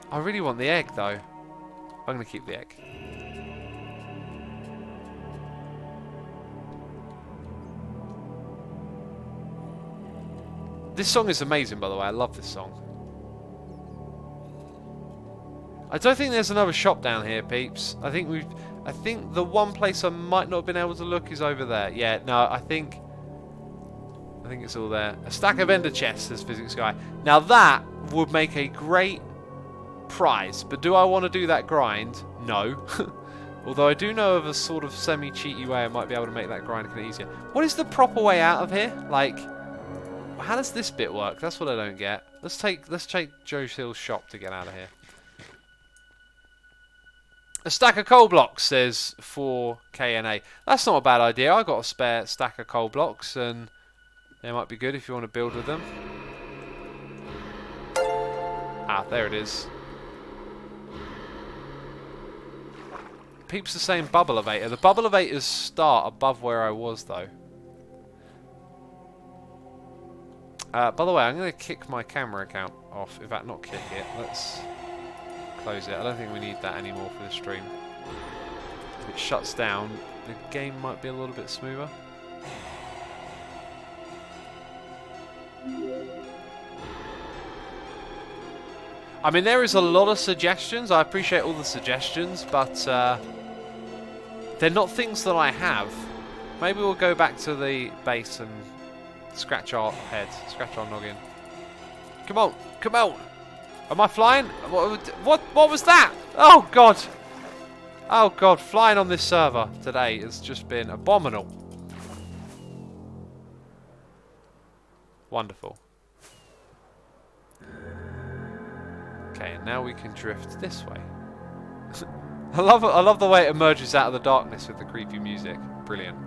I really want the egg, though. I'm going to keep the egg. This song is amazing, by the way. I love this song. I don't think there's another shop down here, peeps. I think the one place I might not have been able to look is over there. Yeah, no, I think it's all there. A stack of ender chests, says Physics Guy. Now that would make a great prize, but do I want to do that grind? No. Although I do know of a sort of semi-cheaty way I might be able to make that grind kind of easier. What is the proper way out of here? Like, how does this bit work? That's what I don't get. Let's take Joe Hill's shop to get out of here. A stack of coal blocks, says 4KNA. That's not a bad idea. I got a spare stack of coal blocks, and they might be good if you want to build with them. Ah, there it is. Peeps are saying bubble elevator. The bubble elevators start above where I was, though. By the way, I'm going to kick my camera account off. In fact, not kick it. Let's close it. I don't think we need that anymore for the stream. If it shuts down, the game might be a little bit smoother. I mean, there is a lot of suggestions. I appreciate all the suggestions, but they're not things that I have. Maybe we'll go back to the base and scratch our head, scratch our noggin. Come on, come on! Am I flying? What was that? Oh god! Oh god! Flying on this server today has just been abominable. Wonderful. Okay, and now we can drift this way. I love the way it emerges out of the darkness with the creepy music. Brilliant.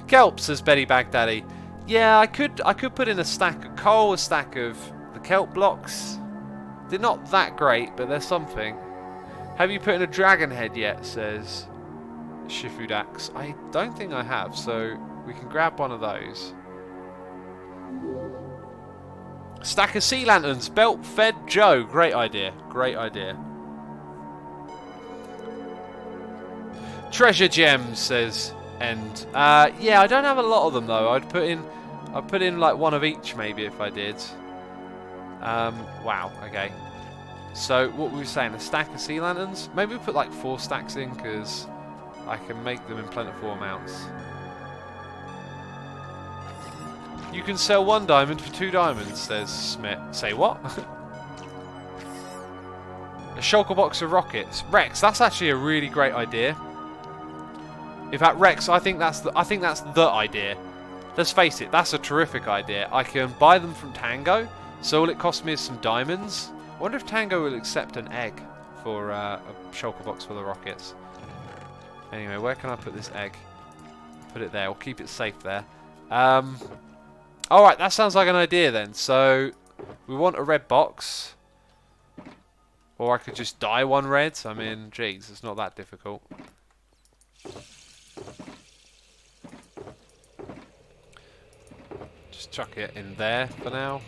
Kelp, says Betty Baghdaddy. Yeah, I could put in a stack of coal, a stack of the kelp blocks. They're not that great, but there's something. Have you put in a dragon head yet, says Shifudax. I don't think I have, so we can grab one of those. Stack of sea lanterns, belt fed Joe. Great idea, great idea. Treasure gems, says End. Yeah, I don't have a lot of them though. I'd put in like one of each maybe if I did. Wow. Okay. So what were we saying? A stack of sea lanterns? Maybe we put like 4 stacks in because I can make them in plentiful amounts. You can sell 1 diamond for 2 diamonds, says Smith. Say what? A shulker box of rockets. Rex, that's actually a really great idea. In fact, Rex, I think that's the idea. Let's face it, that's a terrific idea. I can buy them from Tango, so all it costs me is some diamonds. I wonder if Tango will accept an egg for a shulker box for the rockets. Anyway, where can I put this egg? Put it there. We'll keep it safe there. Alright, that sounds like an idea then. So, we want a red box. Or I could just dye 1 red. I mean, jeez, it's not that difficult. Just chuck it in there for now.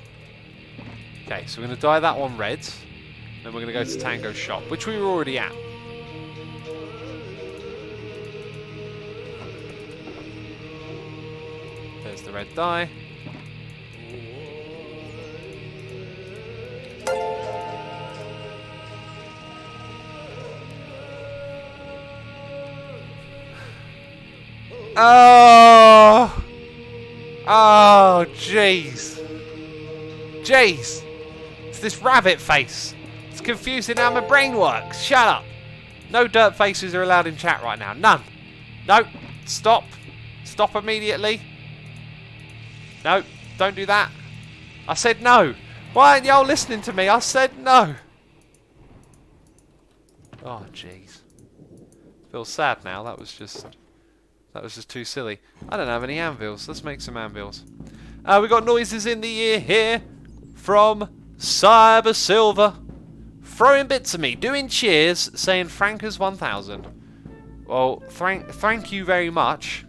Okay, so we're going to dye that 1 red. Then we're going to go to Tango's shop, which we were already at. There's the red dye. Oh! Oh, jeez. Jeez. It's this rabbit face. It's confusing how my brain works. Shut up. No dirt faces are allowed in chat right now. None. No. Stop. Stop immediately. No. Don't do that. I said no. Why aren't y'all listening to me? I said no. Oh, jeez. Feels sad now. That was just too silly. I don't have any anvils. Let's make some anvils. We got noises in the ear here from Cyber Silver. Throwing bits at me, doing cheers, saying Frankers 1000. Well, thank you very much.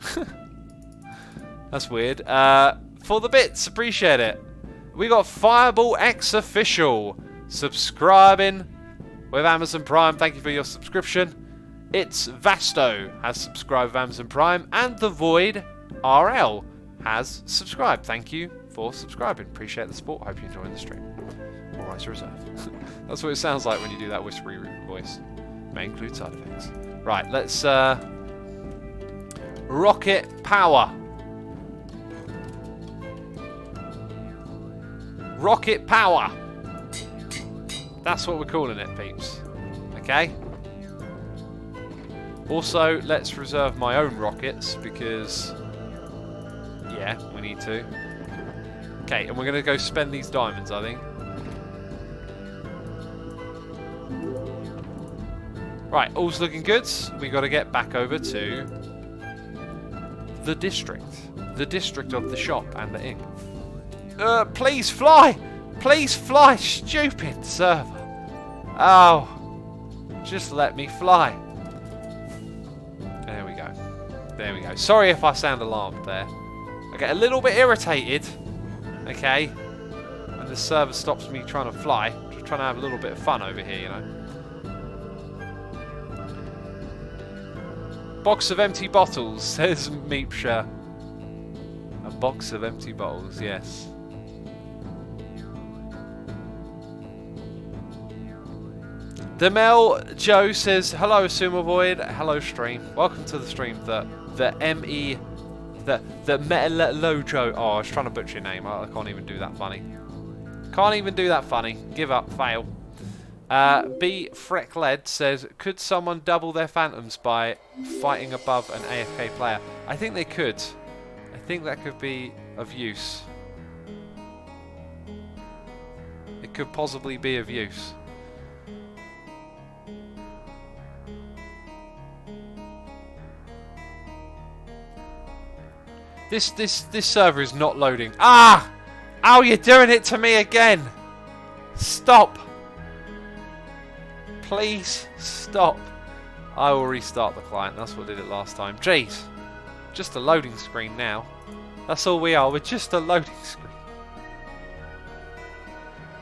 That's weird. For the bits, appreciate it. We got Fireball X Official subscribing with Amazon Prime. Thank you for your subscription. It's Vasto has subscribed with Amazon Prime, and The Void RL has subscribed. Thank you for subscribing. Appreciate the support. Hope you're enjoying the stream. All rights reserved. That's what it sounds like when you do that whispery voice. May include side effects. Right, let's rocket power. Rocket power. That's what we're calling it, peeps. Okay? Also, let's reserve my own rockets because, yeah, we need to. Okay, and we're going to go spend these diamonds, I think. Right, all's looking good. We got to get back over to the district of the shop and the inn. Please fly! Please fly, stupid server! Oh, just let me fly. There we go. Sorry if I sound alarmed there. I get a little bit irritated, okay, when the server stops me trying to fly. Just trying to have a little bit of fun over here, you know. Box of empty bottles, says Meepsha. A box of empty bottles, yes. Demel Joe says, hello Sumo Void, hello stream. Welcome to the stream, the Metalojo. Oh, I was trying to butcher your name. I can't even do that funny. Can't even do that funny. Give up, fail. B Freckled says, could someone double their phantoms by fighting above an AFK player? I think they could. I think that could be of use. It could possibly be of use. This server is not loading. Ah! Ow, you're doing it to me again! Stop! Please stop. I will restart the client. That's what did it last time. Jeez. Just a loading screen now. That's all we are. We're just a loading screen.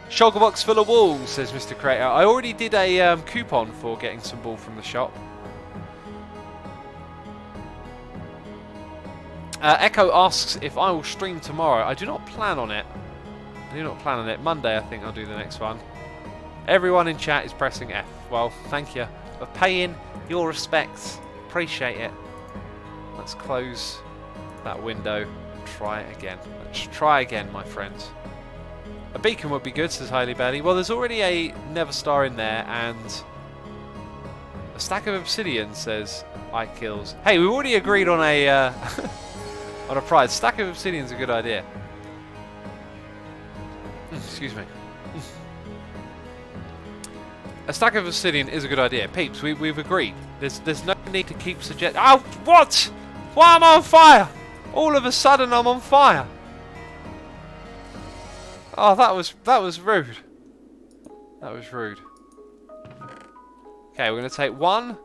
Shulker box full of wool, says Mr. Creator. I already did a coupon for getting some wool from the shop. Echo asks if I will stream tomorrow. I do not plan on it. Monday, I think I'll do the next one. Everyone in chat is pressing F. Well, thank you for paying your respects. Appreciate it. Let's close that window. Try it again. Let's try again, my friends. A beacon would be good, says Hailey Bailey. Well, there's already a Never Star in there, and a stack of obsidian, says I kills. Hey, we already agreed on a on a prize. Stack of obsidian's a good idea. Excuse me. A stack of obsidian is a good idea. Peeps, we've agreed. There's no need to keep suggesting. Oh, what? Why am I on fire? All of a sudden I'm on fire. Oh, that was rude. That was rude. Okay, we're going to take 1,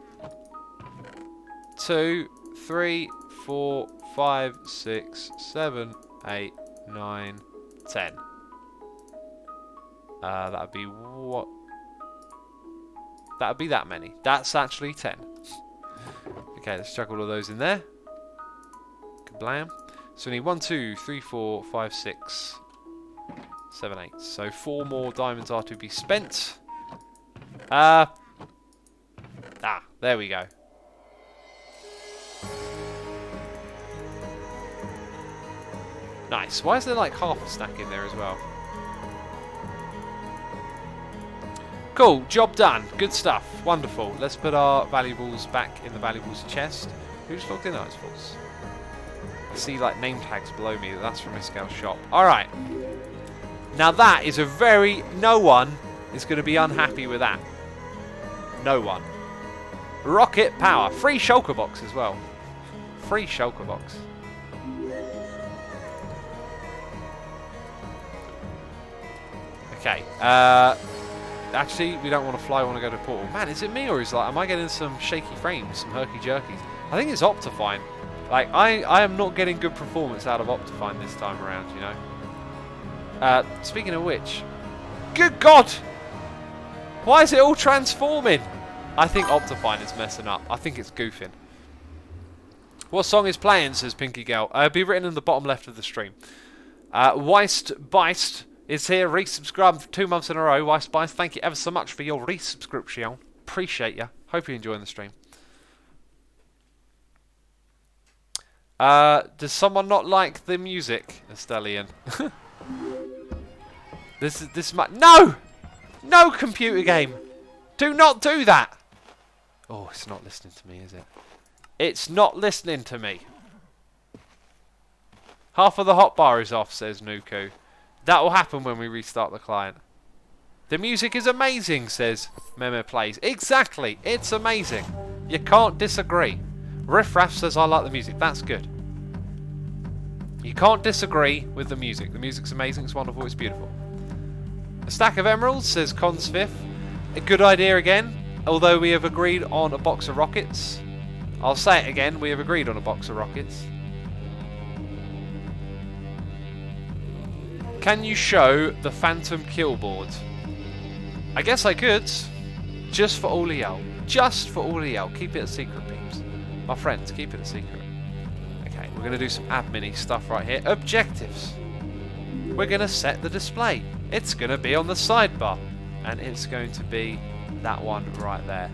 2, 3, 4, 5, 6, 7, 8, 9, 10. That would be what? That would be that many. That's actually 10. Okay, let's chuck all of those in there. Kablam. So we need 1, 2, 3, 4, 5, 6, 7, 8. So 4 more diamonds are to be spent. There we go. Nice. Why is there like half a stack in there as well? Cool, job done. Good stuff. Wonderful. Let's put our valuables back in the valuables chest. Who just logged in? Oh, it's false. I see like name tags below me. That's from Iscal's shop. Alright. Now that is a very... No one is going to be unhappy with that. No one. Rocket power. Free shulker box as well. Free shulker box. Okay. Actually, we don't want to fly. We want to go to portal. Man, is it me or is like, am I getting some shaky frames, some herky jerkies? I think it's Optifine. Like, I am not getting good performance out of Optifine this time around, you know. Speaking of which, good God, why is it all transforming? I think Optifine is messing up. I think it's goofing. What song is playing? Says Pinky Girl. It'll be written in the bottom left of the stream. Weist Beist is here, resubscribed for 2 months in a row. Weist Beist, thank you ever so much for your resubscription. Appreciate you. Hope you're enjoying the stream. Does someone not like the music, Estelian? This might... No! No, computer game! Do not do that! Oh, it's not listening to me, is it? It's not listening to me. Half of the hotbar is off, says Nuku. That will happen when we restart the client. The music is amazing, says Meme Plays. Exactly, it's amazing. You can't disagree. Riff Raff says I like the music. That's good. You can't disagree with the music. The music's amazing, it's wonderful, it's beautiful. A stack of emeralds, says Consfifth. A good idea again, although we have agreed on a box of rockets. I'll say it again, we have agreed on a box of rockets. Can you show the Phantom kill board? I guess I could. Just for all of y'all. Just for all of y'all. Keep it a secret, peeps. My friends, keep it a secret. Okay, we're going to do some admin-y stuff right here. Objectives. We're going to set the display. It's going to be on the sidebar. And it's going to be that one right there.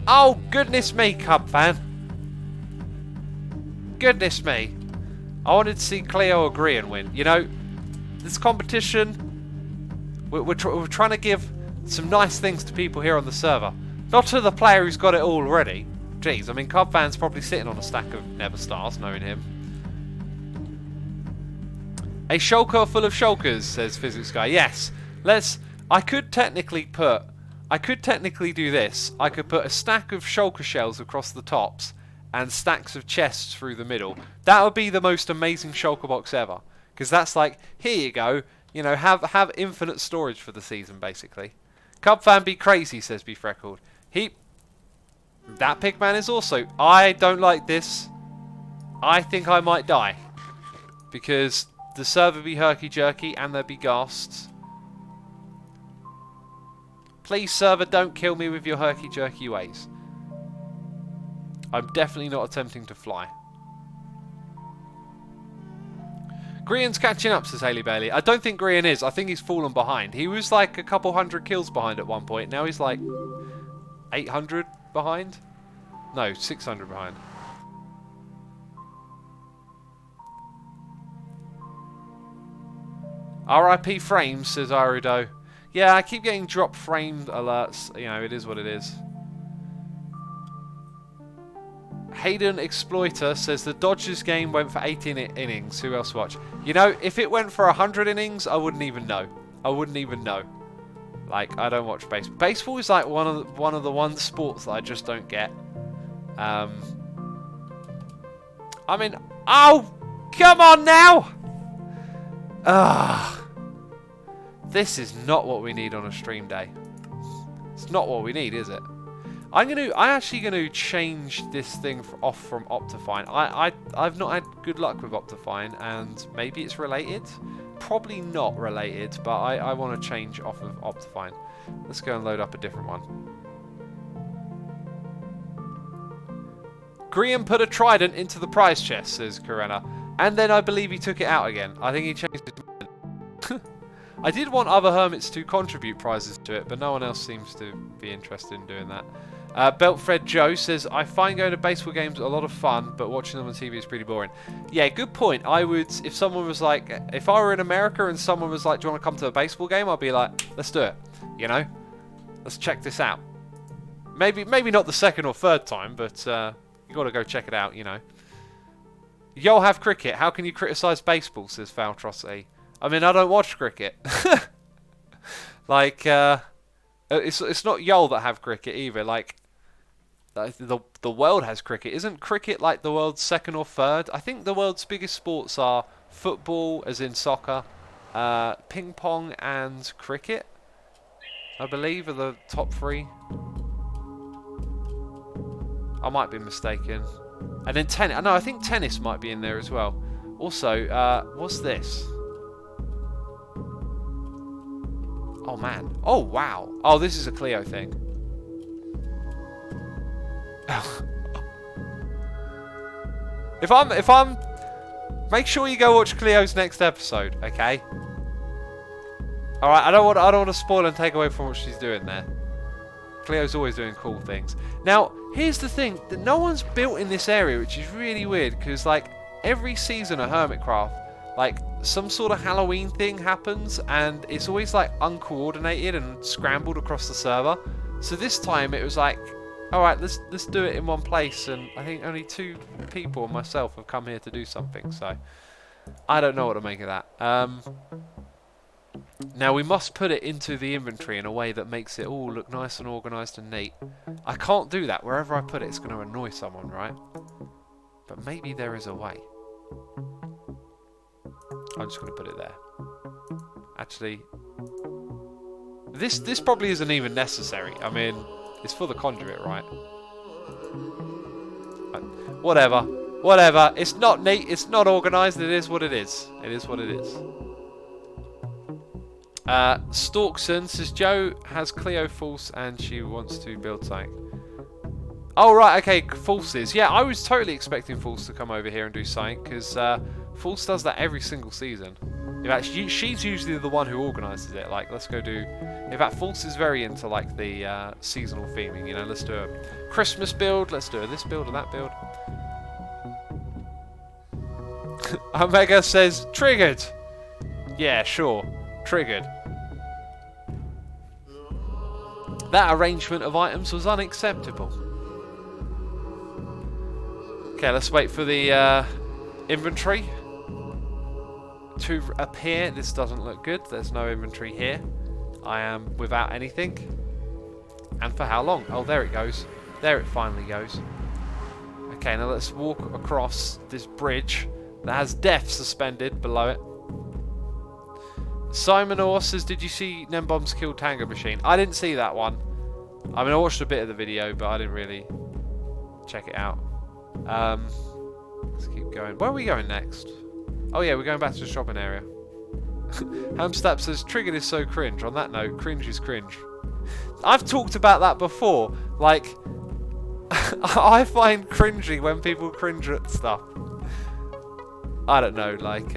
Oh, goodness me, Cub fan. Goodness me. I wanted to see Cleo agree and win. You know, this competition, we're trying to give some nice things to people here on the server. Not to the player who's got it all already. Jeez, I mean, Cub fan's probably sitting on a stack of Never Stars, knowing him. A shulker full of shulkers, says Physics Guy. Yes, I could technically do this. I could put a stack of shulker shells across the tops and stacks of chests through the middle. That would be the most amazing shulker box ever. Because that's like, here you go, you know, have infinite storage for the season, basically. Cub fan be crazy, says Be Freckled. That Pigman is also, I don't like this. I think I might die. Because the server be herky-jerky and there be ghasts. Please, server, don't kill me with your herky-jerky ways. I'm definitely not attempting to fly. Grian's catching up, says Haley Bailey. I don't think Grian is. I think he's fallen behind. He was like a couple hundred kills behind at one point. Now he's like 800 behind? No, 600 behind. RIP frames, says Arudo. Yeah, I keep getting drop framed alerts. You know, it is what it is. Hayden Exploiter says the Dodgers game went for 18 innings. Who else watched? You know, if it went for 100 innings, I wouldn't even know. I wouldn't even know. Like, I don't watch baseball. Baseball is like one of the one sports that I just don't get. I mean, oh, come on now! This is not what we need on a stream day. It's not what we need, is it? I'm actually gonna change this thing off from Optifine. I've not had good luck with Optifine, and maybe it's related. Probably not related, but I want to change off of Optifine. Let's go and load up a different one. Grian put a trident into the prize chest, says Karena, and then I believe he took it out again. I think he changed his mind. I did want other hermits to contribute prizes to it, but no one else seems to be interested in doing that. Beltfred Joe says, I find going to baseball games a lot of fun, but watching them on TV is pretty boring. Yeah, good point. I would, if someone was like, if I were in America and someone was like, do you want to come to a baseball game? I'd be like, let's do it. You know? Let's check this out. Maybe not the second or third time, but you got to go check it out, you know. You'll have cricket. How can you criticise baseball, says Faltrosity. I mean, I don't watch cricket. Like, it's not y'all that have cricket either. Like, the world has cricket. Isn't cricket like the world's second or third? I think the world's biggest sports are football, as in soccer, ping pong, and cricket. I believe are the top three. I might be mistaken. And then tennis. No, I think tennis might be in there as well. Also, what's this? Oh man. Oh wow. Oh, this is a Cleo thing. If I'm make sure you go watch Cleo's next episode, okay? Alright, I don't want to spoil and take away from what she's doing there. Cleo's always doing cool things. Now, here's the thing, that no one's built in this area, which is really weird, because like every season of Hermitcraft, like some sort of Halloween thing happens, and it's always like uncoordinated and scrambled across the server. So this time it was like, alright, let's do it in one place, and I think only 2 people and myself have come here to do something, so I don't know what to make of that. Now we must put it into the inventory in a way that makes it all look nice and organised and neat. I can't do that. Wherever I put it, it's going to annoy someone, right? But maybe there is a way. I'm just going to put it there. Actually, this probably isn't even necessary. I mean, it's for the conduit, right? Whatever. Whatever. It's not neat. It's not organised. It is what it is. It is what it is. Storkson says Joe has Cleo false and she wants to build something. Oh, right. Okay. Falses. Yeah, I was totally expecting False to come over here and do something because False does that every single season. In fact, she's usually the one who organises it. Like, let's go do... In fact, False is very into, like, the seasonal theming. You know, let's do a Christmas build. Let's do a this build or that build. Omega says, triggered. Yeah, sure. Triggered. That arrangement of items was unacceptable. Okay, let's wait for the inventory to appear. This doesn't look good. There's no inventory here. I am without anything. And for how long? Oh, there it goes. There it finally goes. Okay, now let's walk across this bridge that has death suspended below it. Simon Orr says, did you see Nembomb's killed Tango Machine? I didn't see that one. I mean, I watched a bit of the video, but I didn't really check it out. Let's keep going. Where are we going next? Oh yeah, we're going back to the shopping area. Hamstap says, triggered is so cringe. On that note, cringe is cringe. I've talked about that before. Like, I find cringy when people cringe at stuff. I don't know, like,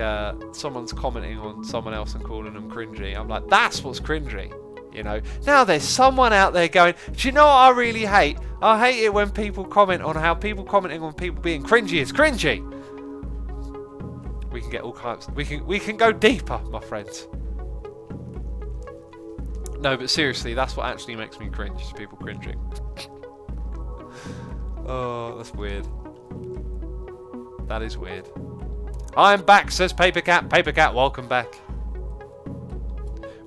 someone's commenting on someone else and calling them cringy. I'm like, that's what's cringy, you know. Now there's someone out there going, do you know what I really hate? I hate it when people comment on how people commenting on people being cringy is cringy. We can get all kinds. We can go deeper, my friends. No, but seriously, that's what actually makes me cringe, is people cringing. Oh, that's weird. That is weird. I'm back, says Papercat. Papercat, welcome back.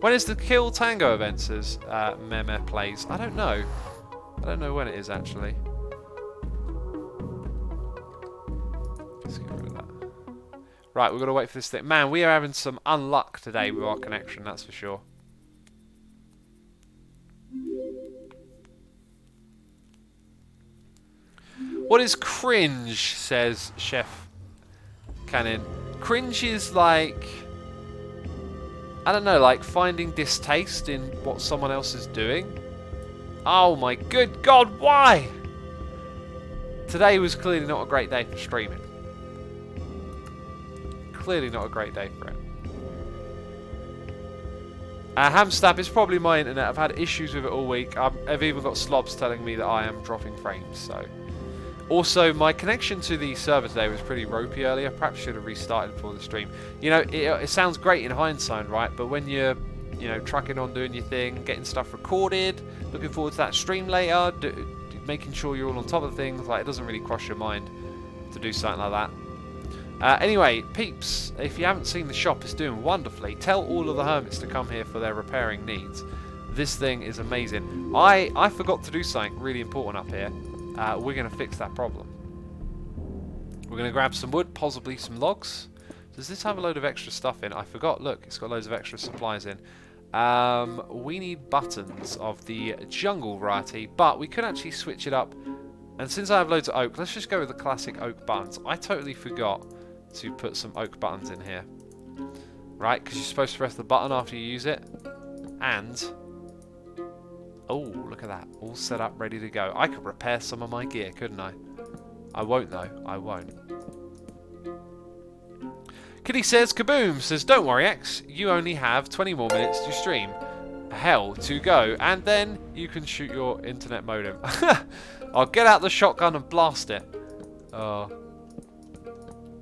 When is the Kill Tango event, says Meme Plays? I don't know. I don't know when it is, actually. Let's get rid of that. Right, we've got to wait for this thing. Man, we are having some unluck today with our connection, that's for sure. What is cringe, says Chef Cannon. Cringe is like, I don't know, like finding distaste in what someone else is doing. Oh my good God, why? Today was clearly not a great day for streaming. Clearly not a great day for it. Hamstab is probably my internet. I've had issues with it all week. I've even got slobs telling me that I am dropping frames, so... Also, my connection to the server today was pretty ropey earlier. Perhaps should have restarted before the stream. You know, it sounds great in hindsight, right? But when you're, you know, trucking on, doing your thing, getting stuff recorded, looking forward to that stream later, making sure you're all on top of things, like, it doesn't really cross your mind to do something like that. Anyway, peeps, if you haven't seen the shop, it's doing wonderfully. Tell all of the hermits to come here for their repairing needs. This thing is amazing. I forgot to do something really important up here. We're going to fix that problem. We're going to grab some wood, possibly some logs. Does this have a load of extra stuff in? I forgot. Look, it's got loads of extra supplies in. We need buttons of the jungle variety, but we could actually switch it up. And since I have loads of oak, let's just go with the classic oak buttons. I totally forgot to put some oak buttons in here. Right, because you're supposed to press the button after you use it. And... oh, look at that. All set up, ready to go. I could repair some of my gear, couldn't I? I won't, though. I won't. Kitty says, kaboom! Says, don't worry, X. You only have 20 more minutes to stream. Hell to go. And then you can shoot your internet modem. I'll get out the shotgun and blast it. Oh.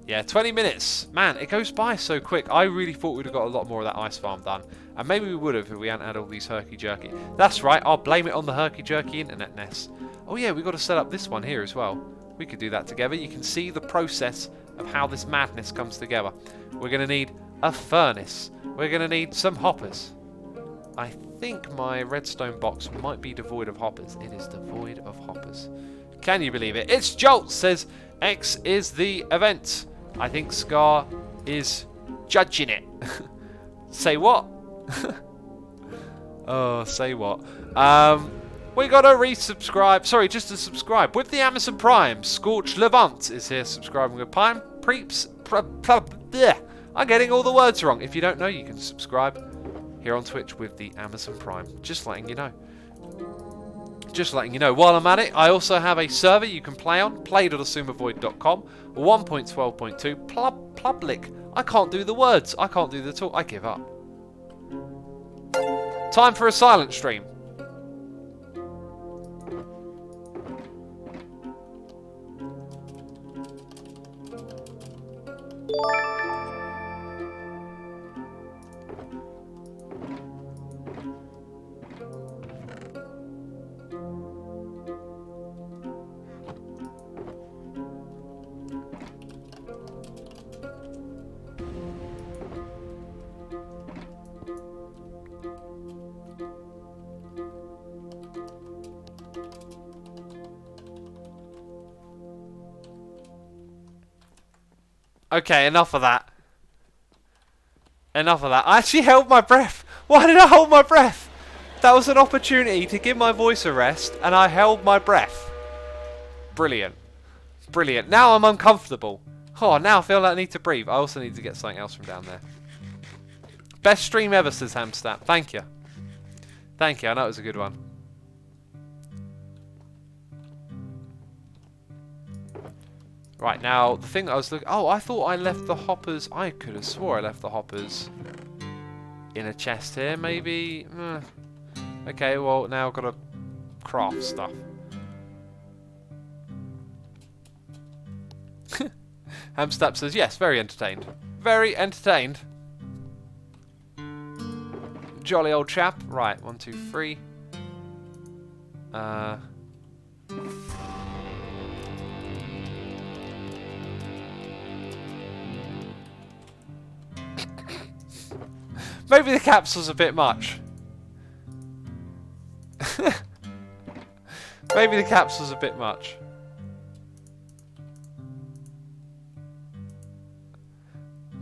Yeah, 20 minutes. Man, it goes by so quick. I really thought we'd have got a lot more of that ice farm done. And maybe we would have if we hadn't had all these herky-jerky. That's right, I'll blame it on the herky-jerky internet-ness. Oh yeah, we've got to set up this one here as well. We could do that together. You can see the process of how this madness comes together. We're going to need a furnace. We're going to need some hoppers. I think my redstone box might be devoid of hoppers. It is devoid of hoppers. Can you believe it? It's Jolt, says X is the event. I think Scar is judging it. Say what? Oh, say what? We gotta resubscribe. Sorry, just to subscribe. With the Amazon Prime, Scorch Levant is here subscribing with Prime. I'm getting all the words wrong. If you don't know, you can subscribe here on Twitch with the Amazon Prime. Just letting you know. Just letting you know. While I'm at it, I also have a server you can play on. play.asumavoid.com 1.12.2 public. I can't do the words. I can't do the talk. I give up. Time for a silent stream. Okay, enough of that. Enough of that. I actually held my breath. Why did I hold my breath? That was an opportunity to give my voice a rest, and I held my breath. Brilliant. Brilliant. Now I'm uncomfortable. Oh, now I feel like I need to breathe. I also need to get something else from down there. Best stream ever, says Hamstat. Thank you. Thank you. I know it was a good one. Right, now, the thing I was looking... Oh, I thought I left the hoppers... I could have swore I left the hoppers in a chest here, maybe... Okay, well, now I've got to craft stuff. Hamstap says, yes, very entertained. Very entertained. Jolly old chap. Right, 1, 2, 3. Maybe the capsule's a bit much. Maybe the capsule's a bit much.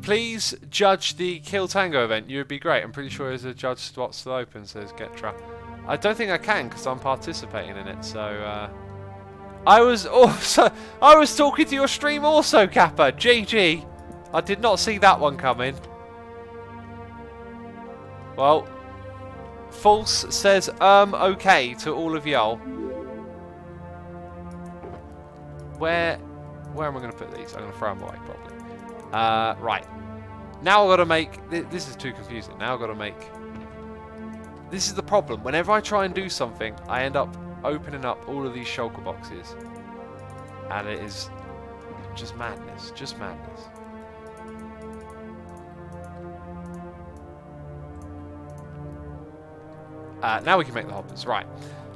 Please judge the Kill Tango event. You would be great. I'm pretty sure there's a judge spot still open, says Getra. I don't think I can because I'm participating in it. So I was talking to your stream also, Kappa. GG. I did not see that one coming. Well, False says okay to all of y'all. Where am I going to put these? I'm going to throw them away probably. Right. Now I've got to make... This is too confusing. Now I've got to make... This is the problem. Whenever I try and do something, I end up opening up all of these shulker boxes. And it is just madness. Just madness. Now we can make the hoppers. Right.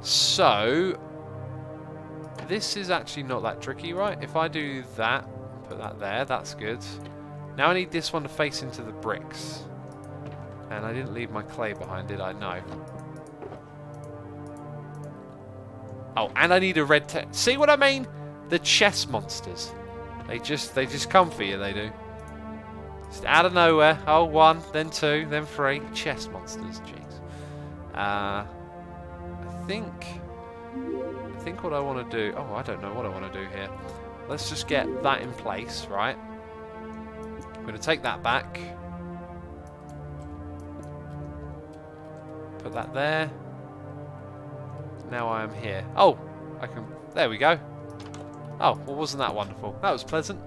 So... This is actually not that tricky, right? If I do that, put that there, that's good. Now I need this one to face into the bricks. And I didn't leave my clay behind, did I? No. Oh, and I need a red... See what I mean? The chess monsters. They just come for you, they do. Just out of nowhere. Oh, 1, then 2, then 3. Chess monsters, jeez. I think what I want to do... Oh, I don't know what I want to do here. Let's just get that in place, right? I'm going to take that back. Put that there. Now I am here. Oh, I can... There we go. Oh, well, wasn't that wonderful? That was pleasant.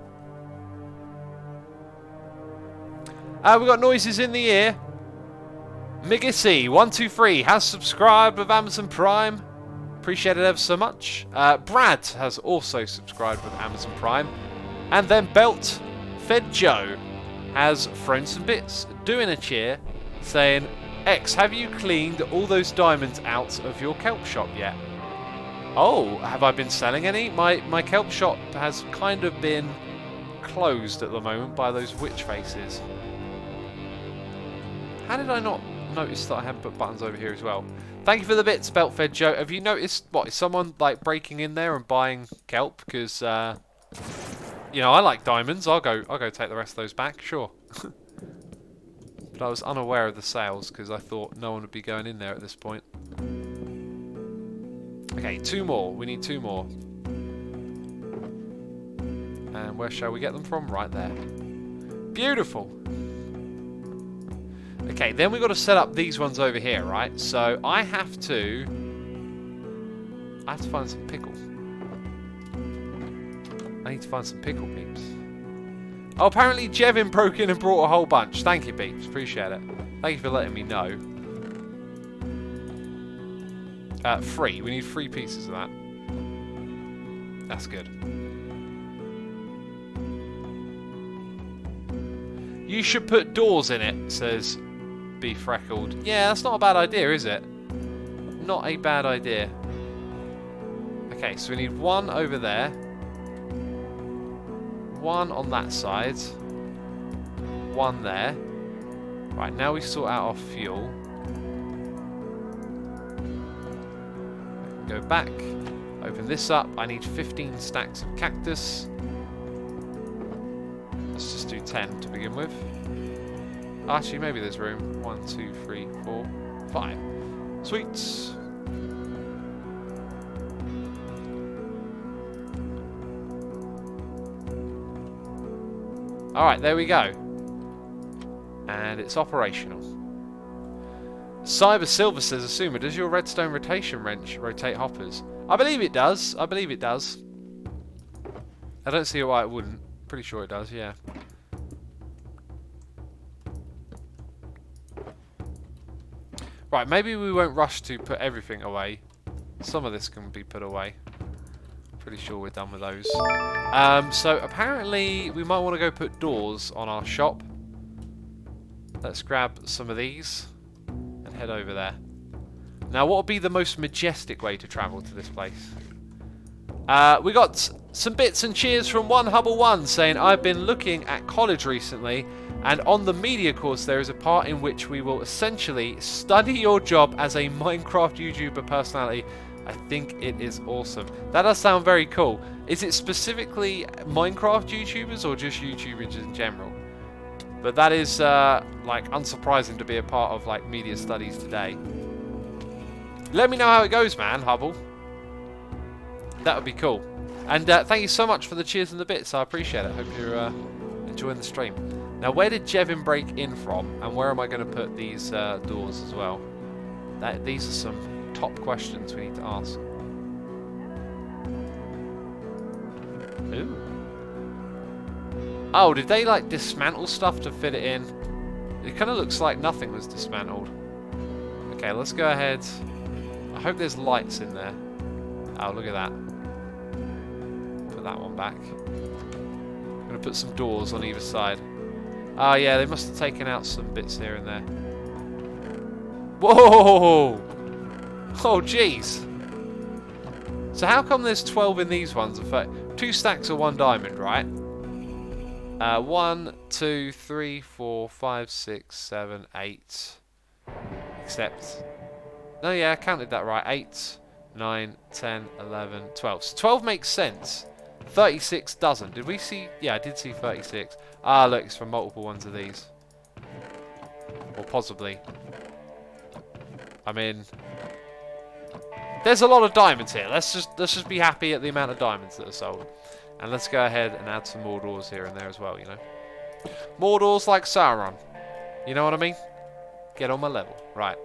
We got noises in the ear. Migissy123 has subscribed with Amazon Prime. Appreciate it ever so much. Brad has also subscribed with Amazon Prime. And then Belt Fed Joe has thrown some bits, doing a cheer, saying, X, have you cleaned all those diamonds out of your kelp shop yet? Oh, have I been selling any? My kelp shop has kind of been closed at the moment by those witch faces. How did I not notice that I hadn't put buttons over here as well? Thank you for the bits, Beltfed Joe. Have you noticed, what, is someone like breaking in there and buying kelp? Because, you know, I like diamonds. I'll go take the rest of those back, sure. But I was unaware of the sales because I thought no one would be going in there at this point. Okay, 2 more. We need 2 more. And where shall we get them from? Right there. Beautiful. Okay, then we've got to set up these ones over here, right? So I have to find some pickle. I need to find some pickle, peeps. Oh, apparently Jevin broke in and brought a whole bunch. Thank you, peeps. Appreciate it. Thank you for letting me know. 3. We need 3 pieces of that. That's good. You should put doors in it, says Be Freckled. Yeah, that's not a bad idea, is it? Not a bad idea. Okay, so we need 1 over there. 1 on that side. 1 there. Right, now we sort out our fuel. Go back. Open this up. I need 15 stacks of cactus. Let's just do 10 to begin with. Actually, maybe there's room. 1, 2, 3, 4, 5. Sweet. Alright, there we go. And it's operational. Cyber Silver says, Assumer, does your redstone rotation wrench rotate hoppers? I believe it does. I believe it does. I don't see why it wouldn't. Pretty sure it does, yeah. Right, maybe we won't rush to put everything away. Some of this can be put away. Pretty sure we're done with those. So apparently we might want to go put doors on our shop. Let's grab some of these and head over there. Now, what would be the most majestic way to travel to this place? We got some bits and cheers from One Hubble One saying, I've been looking at college recently, and on the media course there is a part in which we will essentially study your job as a Minecraft YouTuber personality. I think it is awesome. That does sound very cool. Is it specifically Minecraft YouTubers or just YouTubers in general? But that is like unsurprising to be a part of like media studies today. Let me know how it goes, man, Hubble. That would be cool. And thank you so much for the cheers and the bits. I appreciate it. Hope you're enjoying the stream. Now, where did Jevin break in from? And where am I going to put these doors as well? These are some top questions we need to ask. Ooh. Oh, did they like dismantle stuff to fit it in? It kind of looks like nothing was dismantled. Okay, let's go ahead. I hope there's lights in there. Oh, look at that. Put that one back. I'm going to put some doors on either side. Oh, yeah, they must have taken out some bits here and there. Whoa! Oh, jeez. So how come there's 12 in these ones? 2 stacks of 1 diamond, right? 1, 2, 3, 4, 5, 6, 7, 8. Except... No, yeah, I counted that right. 8, 9, 10, 11, 12. So 12 makes sense. 36 doesn't. Did we see... Yeah, I did see 36. Ah, look, it's from multiple ones of these. Or possibly. I mean... There's a lot of diamonds here. Let's just be happy at the amount of diamonds that are sold. And let's go ahead and add some more doors here and there as well, you know. More doors like Sauron. You know what I mean? Get on my level. Right.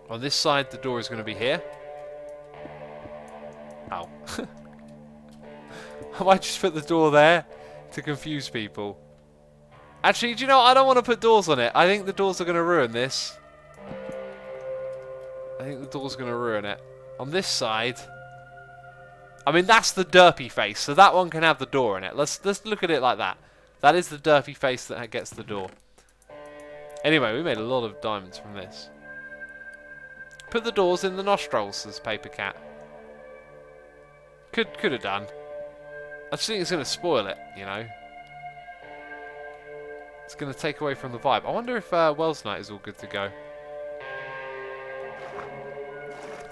On this side, the door is going to be here. Ow. I might just put the door there to confuse people. Actually, do you know what? I don't want to put doors on it. I think the doors are going to ruin this. I think the door's going to ruin it. On this side... I mean, that's the derpy face, so that one can have the door in it. Let's look at it like that. That is the derpy face that gets the door. Anyway, we made a lot of diamonds from this. Put the doors in the nostrils, says Paper Cat. Could have done. I just think it's going to spoil it, you know. It's going to take away from the vibe. I wonder if Wells Night is all good to go.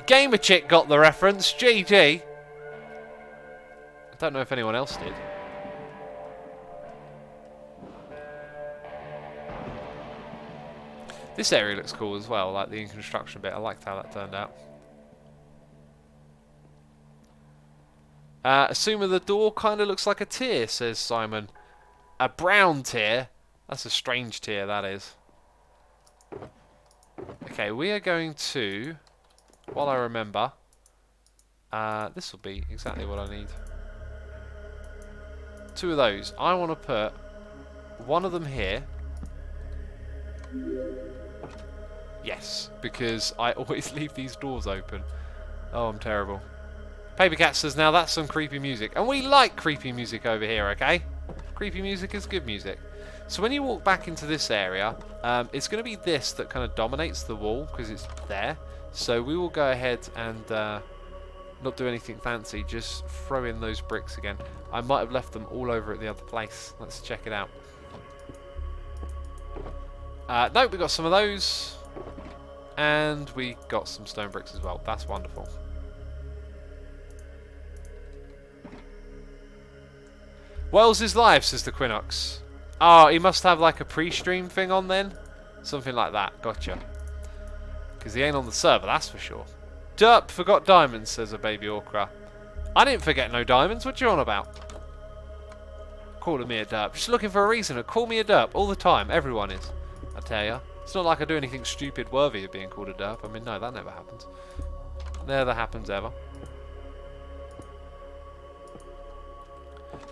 Gamer Chick got the reference. GG. I don't know if anyone else did. This area looks cool as well, like the in construction bit. I liked how that turned out. Assuming the door kind of looks like a tear, says Simon. A brown tear? That's a strange tear, that is. Okay, we are going to, while I remember, this will be exactly what I need. 2 of those. I want to put one of them here. Yes, because I always leave these doors open. Oh, I'm terrible. Papercat says, now that's some creepy music. And we like creepy music over here, okay? Creepy music is good music. So when you walk back into this area, it's going to be this that kind of dominates the wall, because it's there. So we will go ahead and not do anything fancy, just throw in those bricks again. I might have left them all over at the other place. Let's check it out. Nope, we got some of those. And we got some stone bricks as well. That's wonderful. Wells is live, says the Quinox. Oh, he must have like a pre-stream thing on then? Something like that. Gotcha. Because he ain't on the server, that's for sure. Derp forgot diamonds, says a baby orca. I didn't forget no diamonds. What you on about? Calling me a derp. Just looking for a reason to call me a derp all the time. Everyone is. I tell ya. It's not like I do anything stupid worthy of being called a derp. I mean, no, that never happens. Never happens ever.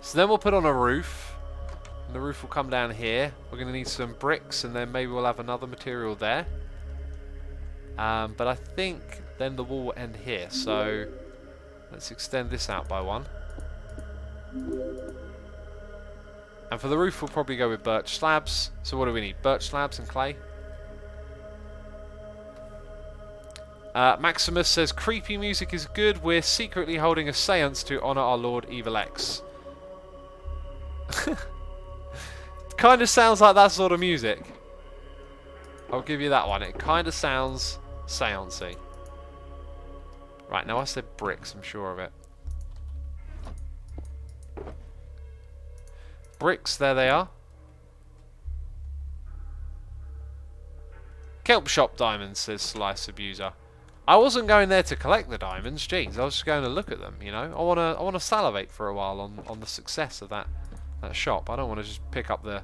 So then we'll put on a roof. And the roof will come down here. We're going to need some bricks, and then maybe we'll have another material there. But I think then the wall will end here. So let's extend this out by 1. And for the roof, we'll probably go with birch slabs. So what do we need? Birch slabs and clay. Maximus says, creepy music is good. We're secretly holding a seance to honour our Lord Evil X. Kind of sounds like that sort of music. I'll give you that one. It kind of sounds seancey. Right, now I said bricks, I'm sure of it. Bricks, there they are. Kelp shop diamonds, says Slice Abuser. I wasn't going there to collect the diamonds, jeez, I was just going to look at them, you know. I wanna salivate for a while on the success of that shop. I don't want to just pick up the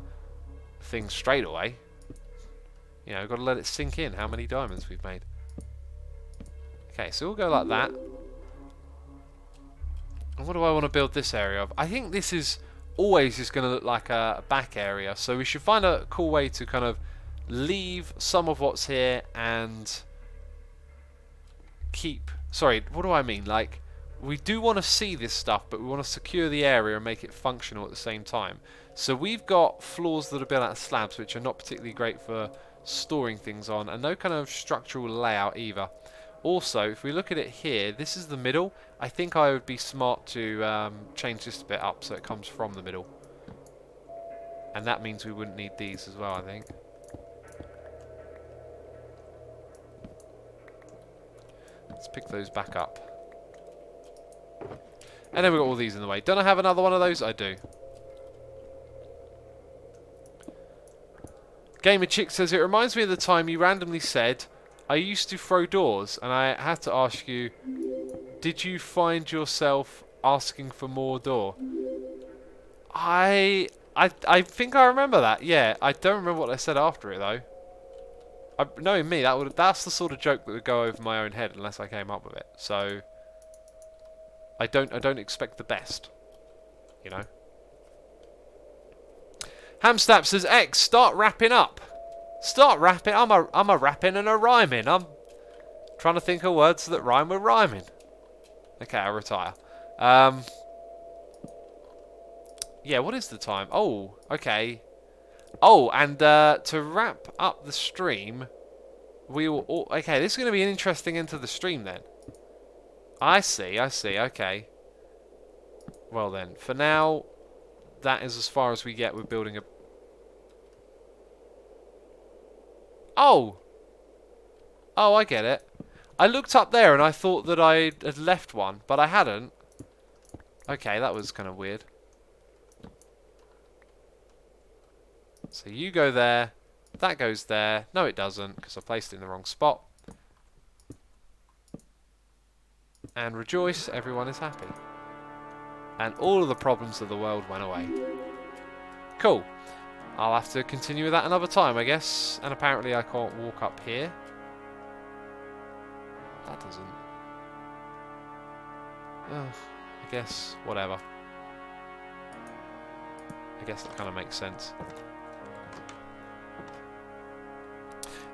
thing straight away. You know, got to let it sink in how many diamonds we've made. Okay, so we'll go like that. And what do I want to build this area of? I think this is always just going to look like a back area, so we should find a cool way to kind of leave some of what's here and keep... Sorry, what do I mean? Like, we do want to see this stuff, but we want to secure the area and make it functional at the same time. So we've got floors that are built out of slabs, which are not particularly great for storing things on, and no kind of structural layout either. Also, if we look at it here, this is the middle. I think I would be smart to change this a bit up so it comes from the middle. And that means we wouldn't need these as well, I think. Let's pick those back up. And then we've got all these in the way. Don't I have another one of those? I do. Gamer Chick says, it reminds me of the time you randomly said, I used to throw doors, and I had to ask you, did you find yourself asking for more door? I think I remember that, yeah. I don't remember what I said after it, though. Knowing me, that's the sort of joke that would go over my own head unless I came up with it. So I don't expect the best, you know. Hamstap says, X, start wrapping up. Start rapping. I'm a rapping and a rhyming. I'm trying to think of words that rhyme with rhyming. Okay, I'll retire. Yeah, what is the time? Oh, okay. Oh, and to wrap up the stream, we will... okay, this is going to be an interesting end to the stream then. I see, okay. Well then, for now, that is as far as we get with building a... Oh! Oh, I get it. I looked up there and I thought that I had left one, but I hadn't. Okay, that was kind of weird. So you go there, that goes there. No, it doesn't, because I placed it in the wrong spot. And rejoice, everyone is happy. And all of the problems of the world went away. Cool. I'll have to continue with that another time, I guess. And apparently I can't walk up here. That doesn't... I guess, whatever. I guess that kind of makes sense.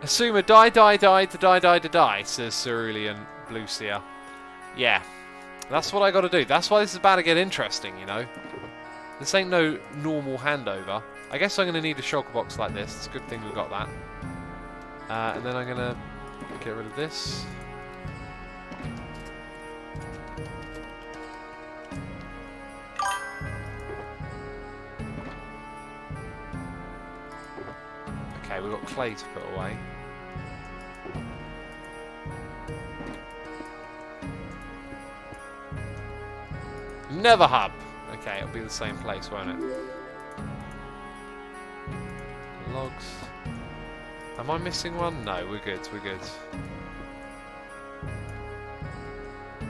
Asuma die, says Cerulean Blueseer. Yeah. That's what I gotta do. That's why this is about to get interesting, you know. This ain't no normal handover. I guess I'm gonna need a shulker box like this. It's a good thing we got that. And then I'm gonna get rid of this. Okay, we've got clay to put away. Nether hub. Okay, it'll be the same place, won't it? Logs. Am I missing one? No, we're good. We're good.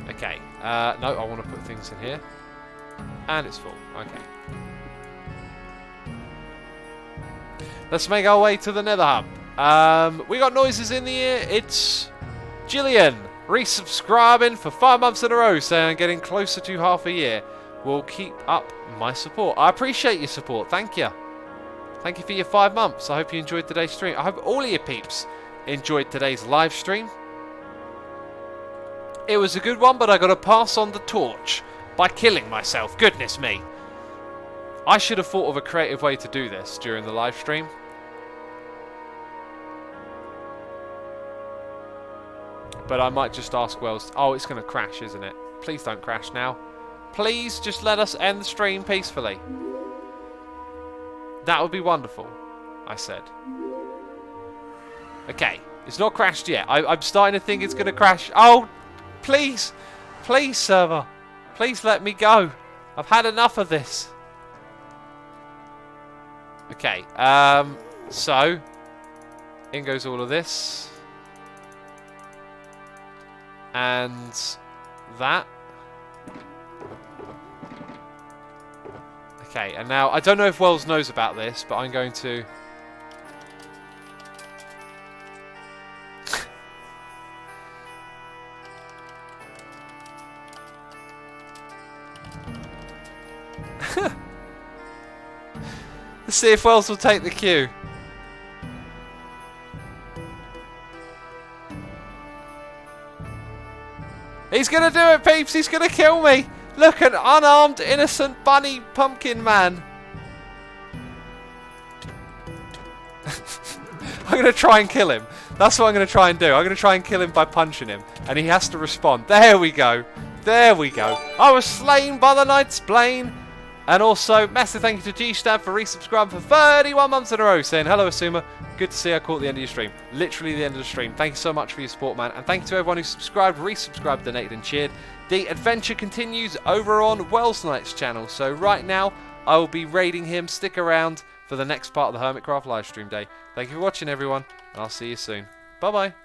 Okay. No, I want to put things in here, and it's full. Okay. Let's make our way to the Nether hub. We got noises in the ear. It's Jillian resubscribing for 5 months in a row, saying I'm getting closer to half a year. Will keep up my support. I appreciate your support. Thank you. Thank you for your 5 months. I hope you enjoyed today's stream. I hope all of you peeps enjoyed today's live stream. It was a good one, but I got to pass on the torch by killing myself. Goodness me. I should have thought of a creative way to do this during the live stream. But I might just ask Wells. Oh, it's going to crash, isn't it? Please don't crash now. Please just let us end the stream peacefully. That would be wonderful, I said. Okay, it's not crashed yet. I'm starting to think it's going to crash. Oh, please. Please, server. Please let me go. I've had enough of this. Okay, so in goes all of this. And that. Okay, and now, I don't know if Wells knows about this, but I'm going to... Let's see if Wells will take the cue. He's going to do it, peeps! He's going to kill me! Look, an unarmed, innocent bunny pumpkin man. I'm going to try and kill him. That's what I'm going to try and do. I'm going to try and kill him by punching him. And he has to respond. There we go. There we go. I was slain by the Knight's Bane. And also, massive thank you to G-Stab for resubscribing for 31 months in a row, saying, hello, Asuma. Good to see I caught the end of your stream. Literally the end of the stream. Thank you so much for your support, man. And thank you to everyone who subscribed, resubscribed, donated, and cheered. The adventure continues over on Wells Knight's channel. So right now, I will be raiding him. Stick around for the next part of the Hermitcraft Livestream day. Thank you for watching, everyone. And I'll see you soon. Bye-bye.